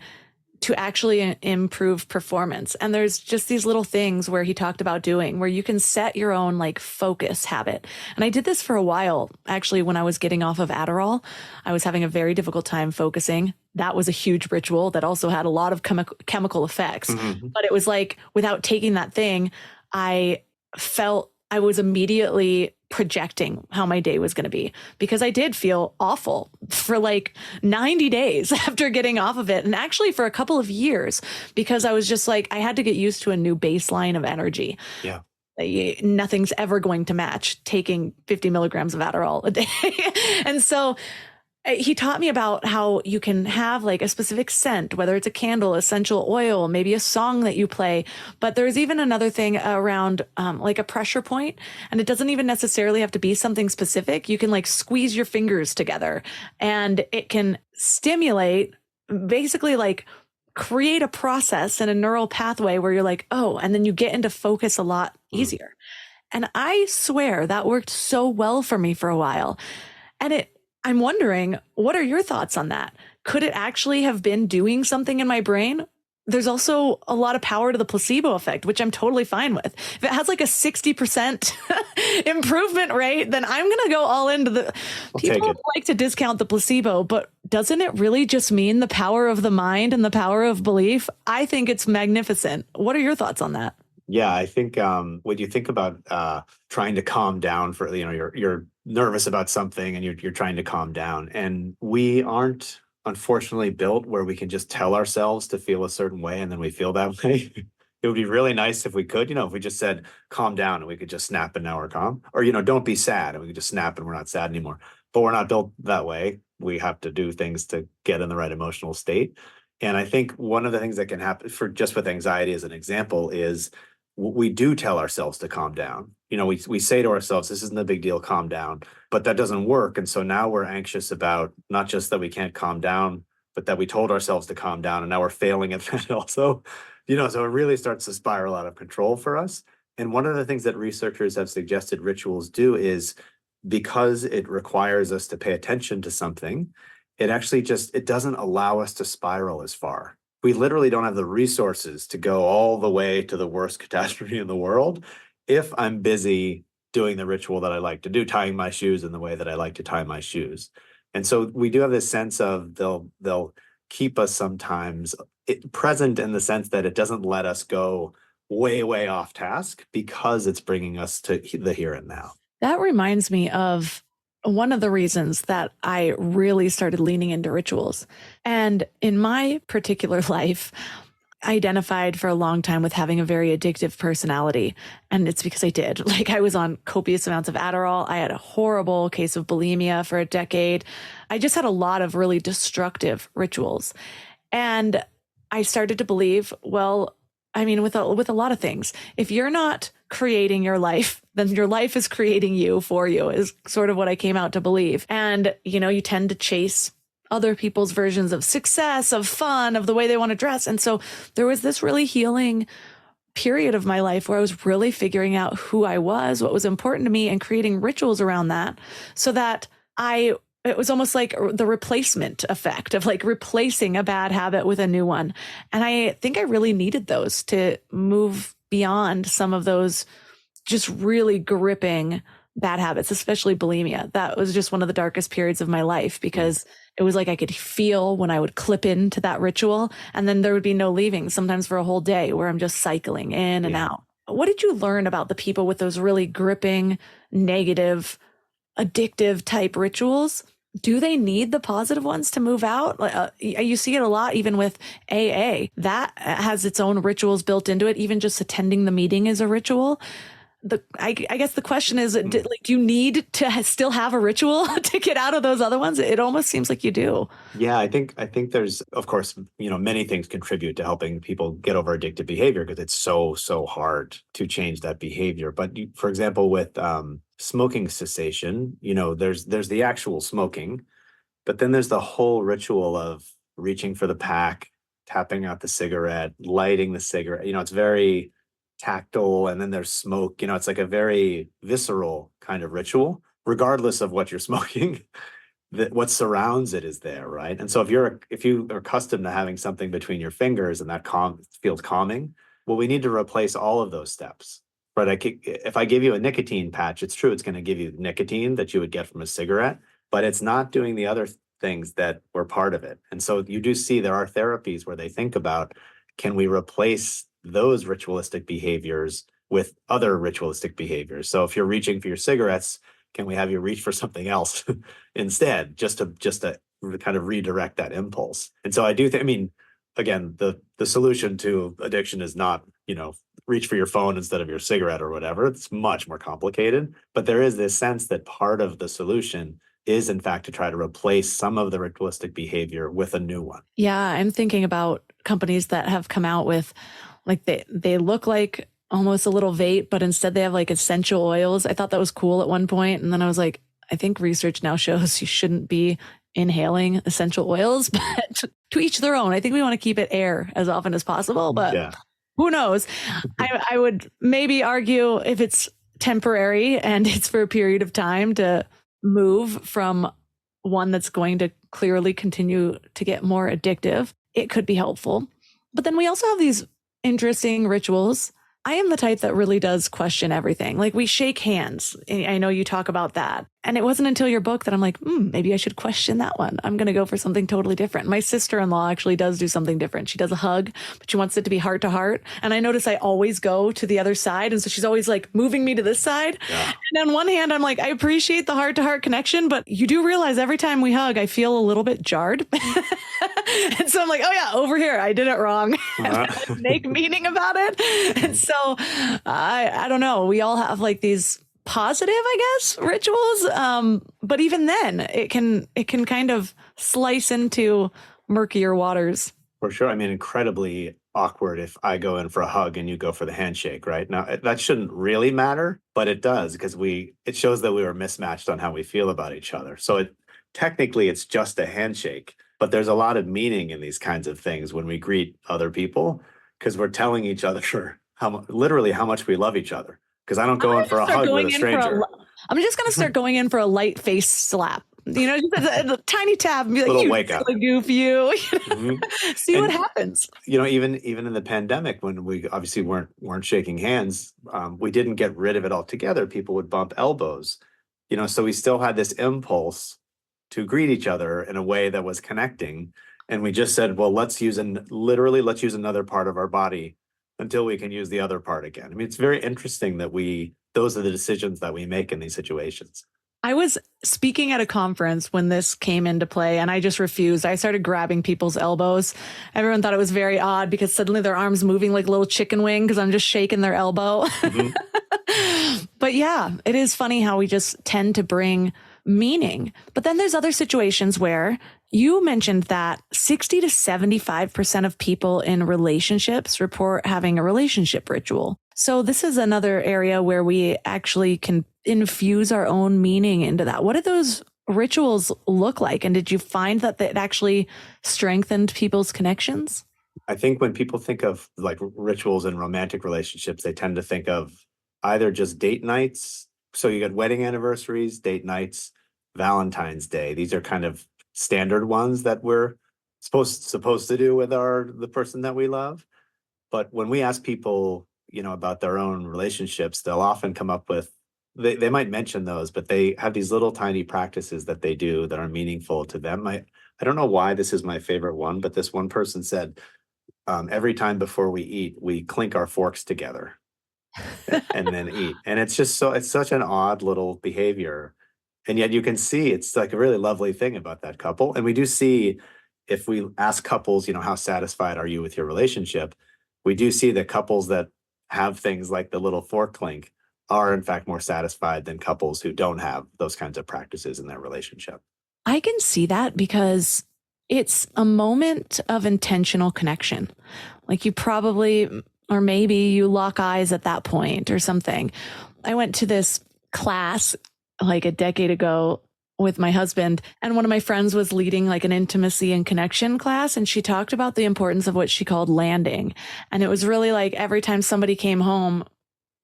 to actually improve performance. And there's just these little things where he talked about doing where you can set your own like focus habit. And I did this for a while. Actually, when I was getting off of Adderall, I was having a very difficult time focusing. That was a huge ritual that also had a lot of chemical effects. Mm-hmm. But it was like, without taking that thing, I felt I was immediately projecting how my day was going to be, because I did feel awful for like 90 days after getting off of it. And actually for a couple of years, because I was just like, I had to get used to a new baseline of energy. Yeah. Nothing's ever going to match taking 50 milligrams of Adderall a day. And so he taught me about how you can have like a specific scent, whether it's a candle, essential oil, maybe a song that you play. But there's even another thing around like a pressure point. And it doesn't even necessarily have to be something specific. You can like squeeze your fingers together and it can stimulate, basically like create a process and a neural pathway where you're like, oh, and then you get into focus a lot easier. And I swear that worked so well for me for a while. And I'm wondering, what are your thoughts on that? Could it actually have been doing something in my brain? There's also a lot of power to the placebo effect, which I'm totally fine with. If it has like a 60% improvement rate, then I'm going to go all into the... People like to discount the placebo, but doesn't it really just mean the power of the mind and the power of belief? I think it's magnificent. What are your thoughts on that? Yeah, I think when you think about trying to calm down for, you're nervous about something and you're trying to calm down, and we aren't unfortunately built where we can just tell ourselves to feel a certain way and then we feel that way. It would be really nice if we could, if we just said calm down and we could just snap and now we're calm, or don't be sad and we could just snap and we're not sad anymore. But we're not built that way. We have to do things to get in the right emotional state. And I think one of the things that can happen with anxiety as an example is we do tell ourselves to calm down. We say to ourselves, this isn't a big deal, calm down, but that doesn't work. And so now we're anxious about not just that we can't calm down, but that we told ourselves to calm down. And now we're failing at that also, so it really starts to spiral out of control for us. And one of the things that researchers have suggested rituals do is, because it requires us to pay attention to something, it actually it doesn't allow us to spiral as far. We literally don't have the resources to go all the way to the worst catastrophe in the world if I'm busy doing the ritual that I like to do, tying my shoes in the way that I like to tie my shoes. And so we do have this sense of they'll keep us sometimes present in the sense that it doesn't let us go way, way off task because it's bringing us to the here and now. That reminds me of one of the reasons that I really started leaning into rituals. And in my particular life, I identified for a long time with having a very addictive personality. And it's because I did. Like, I was on copious amounts of Adderall. I had a horrible case of bulimia for a decade. I just had a lot of really destructive rituals. And I started to believe, well, I mean, with a lot of things, if you're not creating your life, then your life is creating you for you, is sort of what I came out to believe. And, you tend to chase other people's versions of success, of fun, of the way they want to dress. And so there was this really healing period of my life where I was really figuring out who I was, what was important to me, and creating rituals around that so that it was almost like the replacement effect of like replacing a bad habit with a new one. And I think I really needed those to move beyond some of those just really gripping bad habits, especially bulimia. That was just one of the darkest periods of my life because it was like I could feel when I would clip into that ritual and then there would be no leaving, sometimes for a whole day where I'm just cycling in and out. What did you learn about the people with those really gripping, negative, addictive type rituals? Do they need the positive ones to move out? You see it a lot, even with AA. That has its own rituals built into it. Even just attending the meeting is a ritual. I guess the question is, do you need to still have a ritual to get out of those other ones? It almost seems like you do. Yeah, I think there's, of course, many things contribute to helping people get over addictive behavior because it's so hard to change that behavior. But for example, with smoking cessation, there's the actual smoking, but then there's the whole ritual of reaching for the pack, tapping out the cigarette, lighting the cigarette. It's very tactile, and then there's smoke. It's like a very visceral kind of ritual, regardless of what you're smoking. What surrounds it is there, right? And so if you are accustomed to having something between your fingers and that feels calming, well, we need to replace all of those steps. Right? If I give you a nicotine patch, it's true, it's going to give you nicotine that you would get from a cigarette, but it's not doing the other things that were part of it. And so you do see there are therapies where they think about, can we replace those ritualistic behaviors with other ritualistic behaviors? So if you're reaching for your cigarettes, can we have you reach for something else instead, just to kind of redirect that impulse? And so I do think, again, the solution to addiction is not, reach for your phone instead of your cigarette or whatever. It's much more complicated, but there is this sense that part of the solution is in fact to try to replace some of the ritualistic behavior with a new one. Yeah, I'm thinking about companies that have come out with like they look like almost a little vape, but instead they have like essential oils. I thought that was cool at one point. And then I was like, I think research now shows you shouldn't be inhaling essential oils, but to each their own. I think we want to keep it air as often as possible, but who knows? I would maybe argue if it's temporary and it's for a period of time to move from one that's going to clearly continue to get more addictive, it could be helpful. But then we also have these interesting rituals. I am the type that really does question everything. Like we shake hands. I know you talk about that. And it wasn't until your book that I'm like, maybe I should question that one. I'm going to go for something totally different. My sister-in-law actually does do something different. She does a hug, but she wants it to be heart to heart. And I notice I always go to the other side. And so she's always like moving me to this side. Yeah. And on one hand, I'm like, I appreciate the heart to heart connection, but you do realize every time we hug, I feel a little bit jarred. And so I'm like, oh yeah, over here, I did it wrong. Uh-huh. Make meaning about it. And so I don't know. We all have like these positive, I guess, rituals. But even then it can kind of slice into murkier waters. For sure. Incredibly awkward if I go in for a hug and you go for the handshake, right? Now that shouldn't really matter, but it does because it shows that we were mismatched on how we feel about each other. So technically it's just a handshake, but there's a lot of meaning in these kinds of things when we greet other people because we're telling each other literally how much we love each other. Because I don't go in for a hug with a stranger. I'm just going to start going in for a light face slap. Just a tiny tap and be like, you wake up. Goof you. See what happens. Even in the pandemic, when we obviously weren't shaking hands, we didn't get rid of it altogether. People would bump elbows. So we still had this impulse to greet each other in a way that was connecting. And we just said, well, let's use another part of our body until we can use the other part again. It's very interesting that those are the decisions that we make in these situations. I was speaking at a conference when this came into play and I just refused. I started grabbing people's elbows. Everyone thought it was very odd because suddenly their arms moving like a little chicken wing because I'm just shaking their elbow. Mm-hmm. But yeah, it is funny how we just tend to bring meaning. But then there's other situations where you mentioned that 60 to 75% of people in relationships report having a relationship ritual. So this is another area where we actually can infuse our own meaning into that. What do those rituals look like? And did you find that it actually strengthened people's connections? I think when people think of like rituals in romantic relationships, they tend to think of either just date nights. So you got wedding anniversaries, date nights, Valentine's Day. These are kind of standard ones that we're supposed to do with the person that we love. But when we ask people, about their own relationships, they'll often come up with they might mention those, but they have these little tiny practices that they do that are meaningful to them. I don't know why this is my favorite one, but this one person said, every time before we eat, we clink our forks together and then eat. And it's such an odd little behavior. And yet you can see it's like a really lovely thing about that couple. And we do see, if we ask couples, how satisfied are you with your relationship? We do see that couples that have things like the little fork clink are in fact more satisfied than couples who don't have those kinds of practices in their relationship. I can see that because it's a moment of intentional connection. Like you probably, or maybe you lock eyes at that point or something. I went to this class like a decade ago with my husband, and one of my friends was leading like an intimacy and connection class. And she talked about the importance of what she called landing. And it was really like every time somebody came home,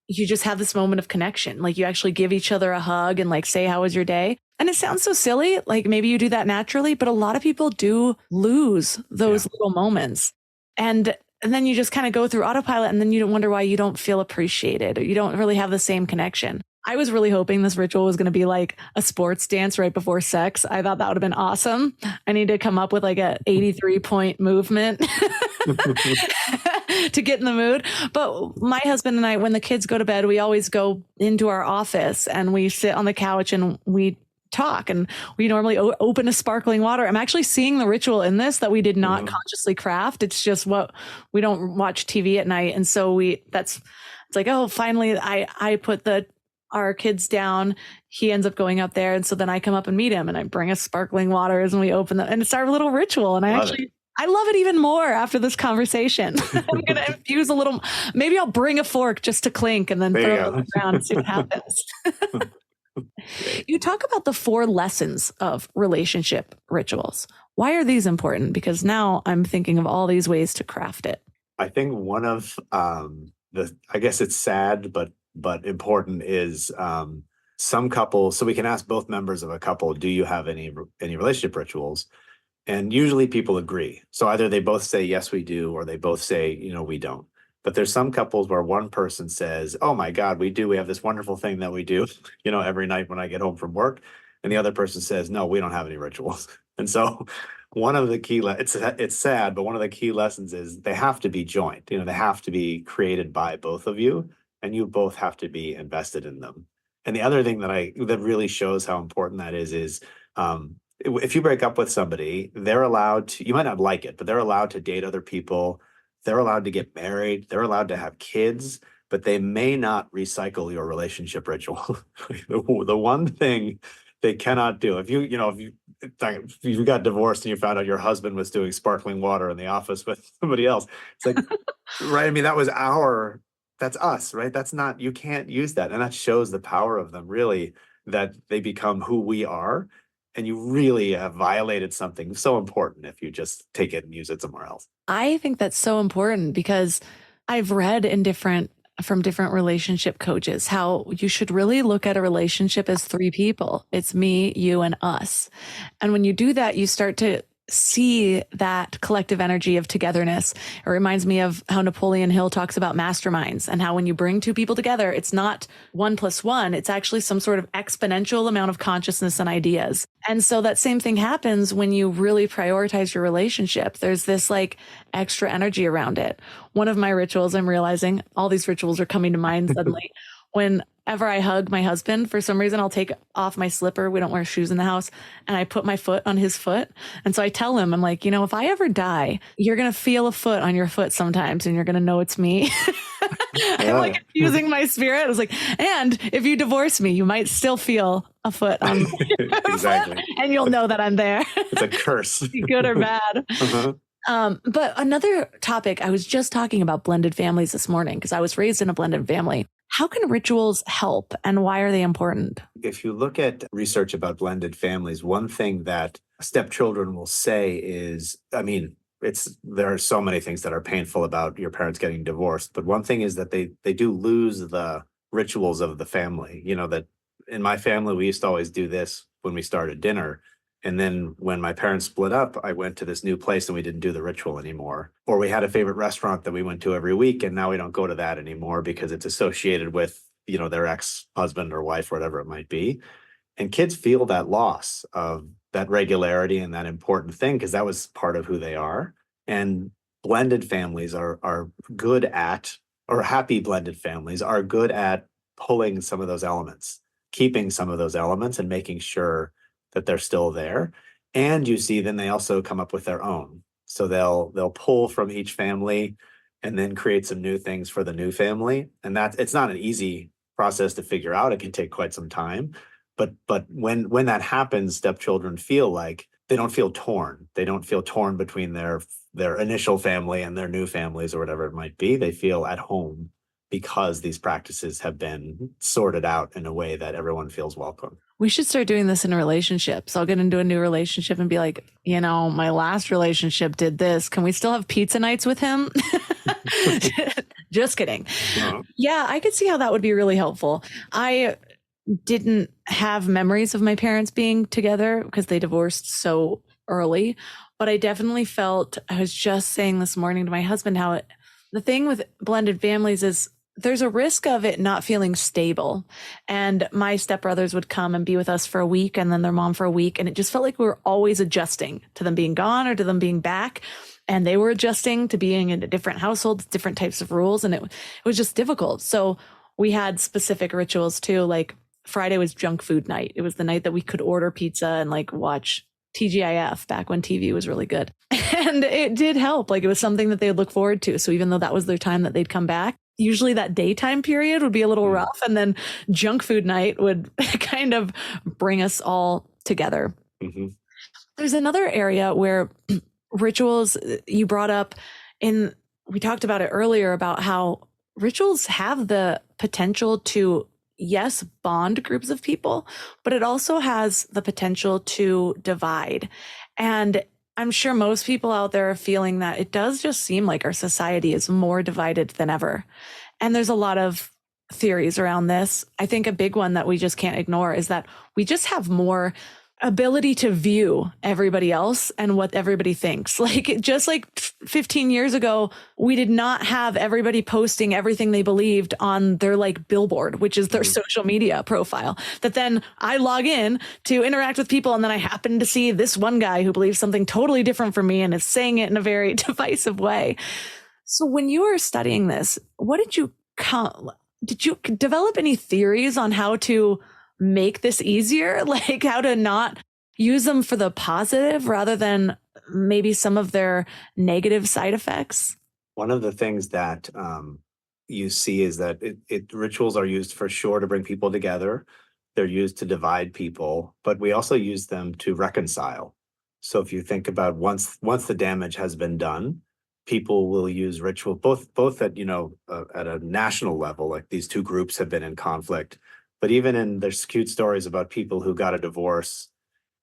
you just have this moment of connection. Like you actually give each other a hug and like say, how was your day? And it sounds so silly. Like maybe you do that naturally, but a lot of people do lose those little moments. And then you just kind of go through autopilot, and then you don't wonder why you don't feel appreciated or you don't really have the same connection. I was really hoping this ritual was going to be like a sports dance right before sex. I thought that would have been awesome. I need to come up with like a 83-point movement to get in the mood. But my husband and I, when the kids go to bed, we always go into our office and we sit on the couch and we talk, and we normally open a sparkling water. I'm actually seeing the ritual in this that we did not consciously craft. It's just what we don't watch TV at night. And so it's like, oh, finally I put our kids down. He ends up going up there. And so then I come up and meet him and I bring us sparkling waters and we open them, and it's our little ritual. And I love it even more after this conversation. I'm going to infuse a little, maybe I'll bring a fork just to clink and then throw it on the ground and see what happens. You talk about the 4 lessons of relationship rituals. Why are these important? Because now I'm thinking of all these ways to craft it. I think one of I guess it's sad, but important is some couples. So we can ask both members of a couple, do you have any relationship rituals? And usually people agree. So either they both say, yes, we do, or they both say, we don't. But there's some couples where one person says, oh my God, we do. We have this wonderful thing that we do, every night when I get home from work. And the other person says, no, we don't have any rituals. And so one of the key, it's sad, but one of the key lessons is they have to be joint. They have to be created by both of you, and you both have to be invested in them. And the other thing that really shows how important that is if you break up with somebody, they're allowed to, you might not like it, but they're allowed to date other people. They're allowed to get married. They're allowed to have kids, but they may not recycle your relationship ritual. The one thing they cannot do, if you got divorced and you found out your husband was doing sparkling water in the office with somebody else, it's like, right? I mean, that's us, right? That's not, you can't use that. And that shows the power of them, really, that they become who we are. And you really have violated something so important if you just take it and use it somewhere else. I think that's so important because I've read from different relationship coaches how you should really look at a relationship as 3 people. It's me, you, and us. And when you do that, you start to see that collective energy of togetherness. It reminds me of how Napoleon Hill talks about masterminds and how when you bring 2 people together, it's not 1 + 1. It's actually some sort of exponential amount of consciousness and ideas. And so that same thing happens when you really prioritize your relationship. There's this like extra energy around it. One of my rituals, I'm realizing all these rituals are coming to mind suddenly. Whenever I hug my husband, for some reason, I'll take off my slipper. We don't wear shoes in the house. And I put my foot on his foot. And so I tell him, I'm like, if I ever die, you're going to feel a foot on your foot sometimes and you're going to know it's me. I'm like infusing my spirit. I was like, and if you divorce me, you might still feel a foot on my exactly. foot, and you'll know that I'm there. It's a curse. Good or bad. But another topic, I was just talking about blended families this morning because I was raised in a blended family. How can rituals help and why are they important? If you look at research about blended families, one thing that stepchildren will say is, I mean, there are so many things that are painful about your parents getting divorced, but one thing is that they do lose the rituals of the family. That in my family we used to always do this when we started dinner. And then when my parents split up, I went to this new place and we didn't do the ritual anymore. Or we had a favorite restaurant that we went to every week and now we don't go to that anymore because it's associated with, their ex-husband or wife, or whatever it might be. And kids feel that loss of that regularity and that important thing because that was part of who they are. And blended families are good at, or happy blended families are good at pulling some of those elements, keeping some of those elements and making sure that they're still there. And you see, then they also come up with their own. So they'll pull from each family and then create some new things for the new family. And it's not an easy process to figure out. It can take quite some time. But when that happens, stepchildren feel like they don't feel torn. They don't feel torn between their initial family and their new families or whatever it might be. They feel at home because these practices have been sorted out in a way that everyone feels welcome. We should start doing this in relationships. I'll get into a new relationship and be like, my last relationship did this. Can we still have pizza nights with him? Just kidding. Uh-huh. Yeah, I could see how that would be really helpful. I didn't have memories of my parents being together because they divorced so early, but I definitely felt, I was just saying this morning to my husband, the thing with blended families is there's a risk of it not feeling stable. And my stepbrothers would come and be with us for a week and then their mom for a week. And it just felt like we were always adjusting to them being gone or to them being back. And they were adjusting to being in a different household, different types of rules. And it was just difficult. So we had specific rituals too. Like Friday was junk food night. It was the night that we could order pizza and watch TGIF back when TV was really good. And it did help. It was something that they would look forward to. So even though that was their time that they'd come back, usually that daytime period would be a little rough. And then junk food night would kind of bring us all together. Mm-hmm. There's another area where rituals you brought up we talked about it earlier about how rituals have the potential to, yes, bond groups of people, but it also has the potential to divide. And I'm sure most people out there are feeling that it does just seem like our society is more divided than ever. And there's a lot of theories around this. I think a big one that we just can't ignore is that we just have more ability to view everybody else and what everybody thinks. Just like 15 years ago, we did not have everybody posting everything they believed on their billboard, which is their social media profile, that then I log in to interact with people. And then I happen to see this one guy who believes something totally different from me and is saying it in a very divisive way. So when you were studying this, did you develop any theories on how to make this easier, how to not use them for the positive rather than maybe some of their negative side effects? One of the things that you see is that rituals are used for sure to bring people together. They're used to divide people, but we also use them to reconcile. So if you think about once the damage has been done, people will use ritual both at at a national level, these two groups have been in conflict. But even there's cute stories about people who got a divorce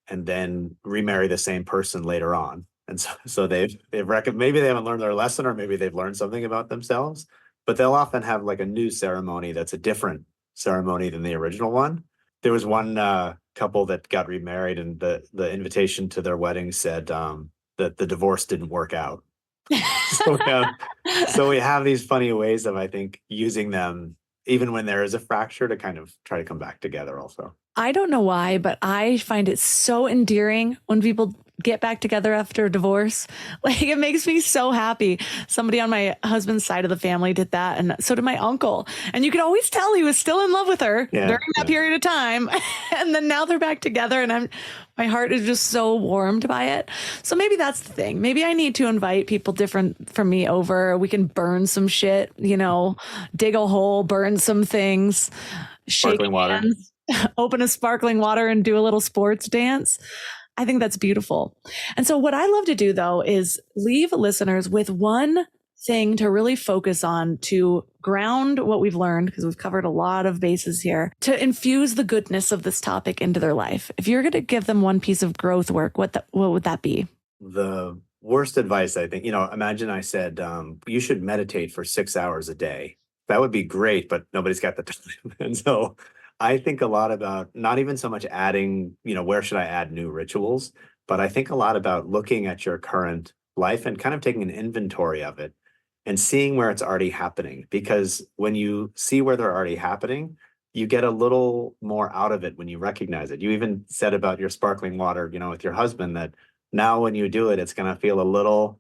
and then remarry the same person later on. And so they've maybe they haven't learned their lesson, or maybe they've learned something about themselves, but they'll often have a new ceremony that's a different ceremony than the original one. There was one couple that got remarried and the invitation to their wedding said that the divorce didn't work out. So we have these funny ways of, I think, using them even when there is a fracture to kind of try to come back together also. I don't know why, but I find it so endearing when people get back together after a divorce. It makes me so happy. Somebody on my husband's side of the family did that, and so did my uncle. And you could always tell he was still in love with her during that period of time. And then now they're back together, and my heart is just so warmed by it. So maybe that's the thing. Maybe I need to invite people different from me over. We can burn some shit, dig a hole, burn some things, shake hands, open a sparkling water and do a little sports dance. I think that's beautiful. And so what I love to do, though, is leave listeners with one thing to really focus on to ground what we've learned, because we've covered a lot of bases here, to infuse the goodness of this topic into their life. If you're going to give them one piece of growth work, what would that be? The worst advice, I think, imagine I said, you should meditate for 6 hours a day. That would be great, but nobody's got the time. And so I think a lot about not even so much adding, where should I add new rituals, but I think a lot about looking at your current life and kind of taking an inventory of it and seeing where it's already happening. Because when you see where they're already happening, you get a little more out of it when you recognize it. You even said about your sparkling water, with your husband, that now when you do it, it's going to feel a little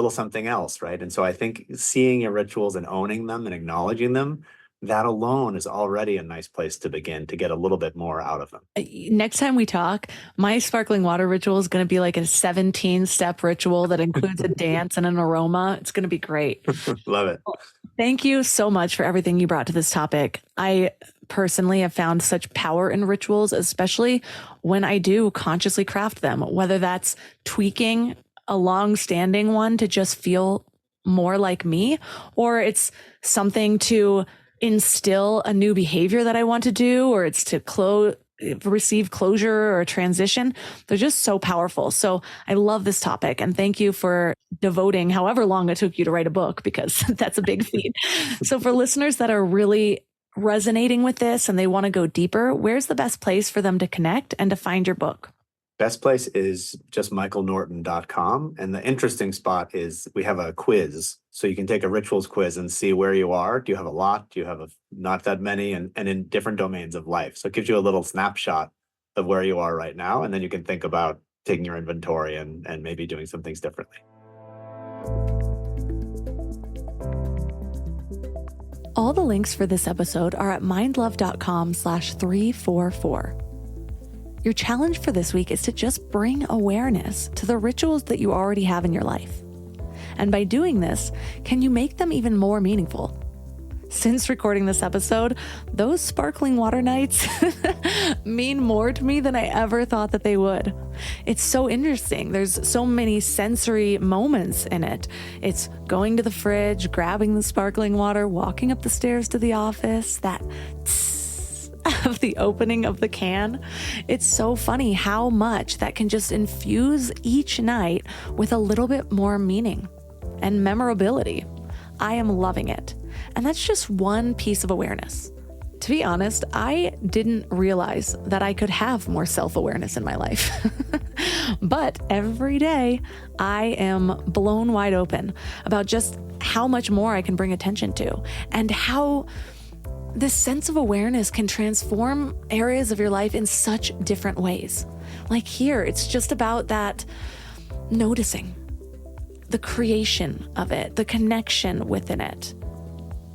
something else, right? And so I think seeing your rituals and owning them and acknowledging them, that alone is already a nice place to begin to get a little bit more out of them. Next time we talk, my sparkling water ritual is going to be like a 17-step ritual that includes a dance and an aroma. It's going to be great. Love it. Thank you so much for everything you brought to this topic. I personally have found such power in rituals, especially when I do consciously craft them, whether that's tweaking a long-standing one to just feel more like me, or it's something to instill a new behavior that I want to do, or it's to receive closure or a transition. They're just so powerful. So I love this topic, and thank you for devoting however long it took you to write a book, because that's a big feat. So for listeners that are really resonating with this and they want to go deeper, where's the best place for them to connect and to find your book? Best place is just michaelnorton.com. And the interesting spot is we have a quiz. So you can take a rituals quiz and see where you are. Do you have a lot? Do you have not that many? And in different domains of life. So it gives you a little snapshot of where you are right now. And then you can think about taking your inventory and maybe doing some things differently. All the links for this episode are at mindlove.com/344. Your challenge for this week is to just bring awareness to the rituals that you already have in your life. And by doing this, can you make them even more meaningful? Since recording this episode, those sparkling water nights mean more to me than I ever thought that they would. It's so interesting. There's so many sensory moments in it. It's going to the fridge, grabbing the sparkling water, walking up the stairs to the office, that of the opening of the can. It's so funny how much that can just infuse each night with a little bit more meaning and memorability. I am loving it. And that's just one piece of awareness. To be honest, I didn't realize that I could have more self-awareness in my life. But every day I am blown wide open about just how much more I can bring attention to, and how this sense of awareness can transform areas of your life in such different ways. Like here, it's just about that noticing, the creation of it, the connection within it.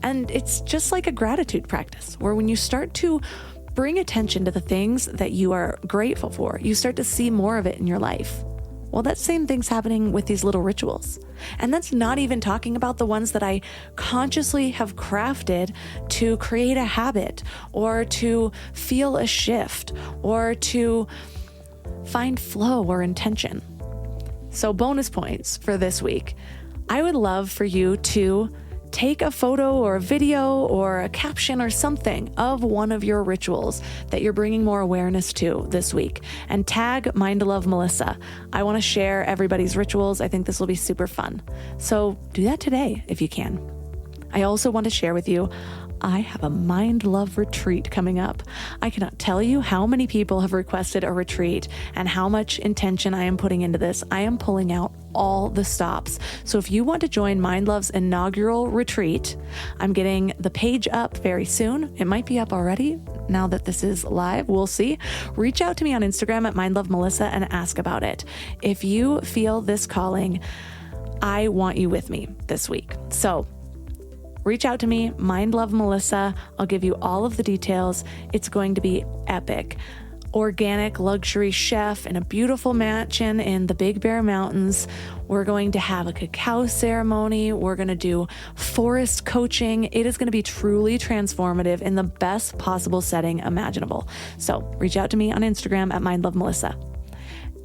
And it's just like a gratitude practice, where when you start to bring attention to the things that you are grateful for, you start to see more of it in your life. Well, that same thing's happening with these little rituals. And that's not even talking about the ones that I consciously have crafted to create a habit, or to feel a shift, or to find flow or intention. So bonus points for this week. I would love for you to take a photo or a video or a caption or something of one of your rituals that you're bringing more awareness to this week, and tag Mind Love Melissa. I want to share everybody's rituals. I think this will be super fun. So do that today if you can. I also want to share with you, I have a Mind Love retreat coming up. I cannot tell you how many people have requested a retreat and how much intention I am putting into this. I am pulling out all the stops. So if you want to join Mind Love's inaugural retreat, I'm getting the page up very soon. It might be up already now that this is live. We'll see. Reach out to me on Instagram at mindlovemelissa and ask about it. If you feel this calling, I want you with me this week. So reach out to me, Mind Love Melissa. I'll give you all of the details. It's going to be epic. Organic luxury chef in a beautiful mansion in the Big Bear Mountains. We're going to have a cacao ceremony. We're going to do forest coaching. It is going to be truly transformative in the best possible setting imaginable. So reach out to me on Instagram at Mind Love Melissa.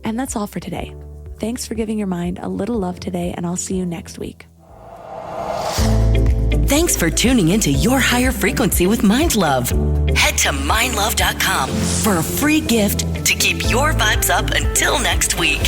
And that's all for today. Thanks for giving your mind a little love today, and I'll see you next week. Thanks for tuning into Your Higher Frequency with Mind Love. Head to mindlove.com for a free gift to keep your vibes up until next week.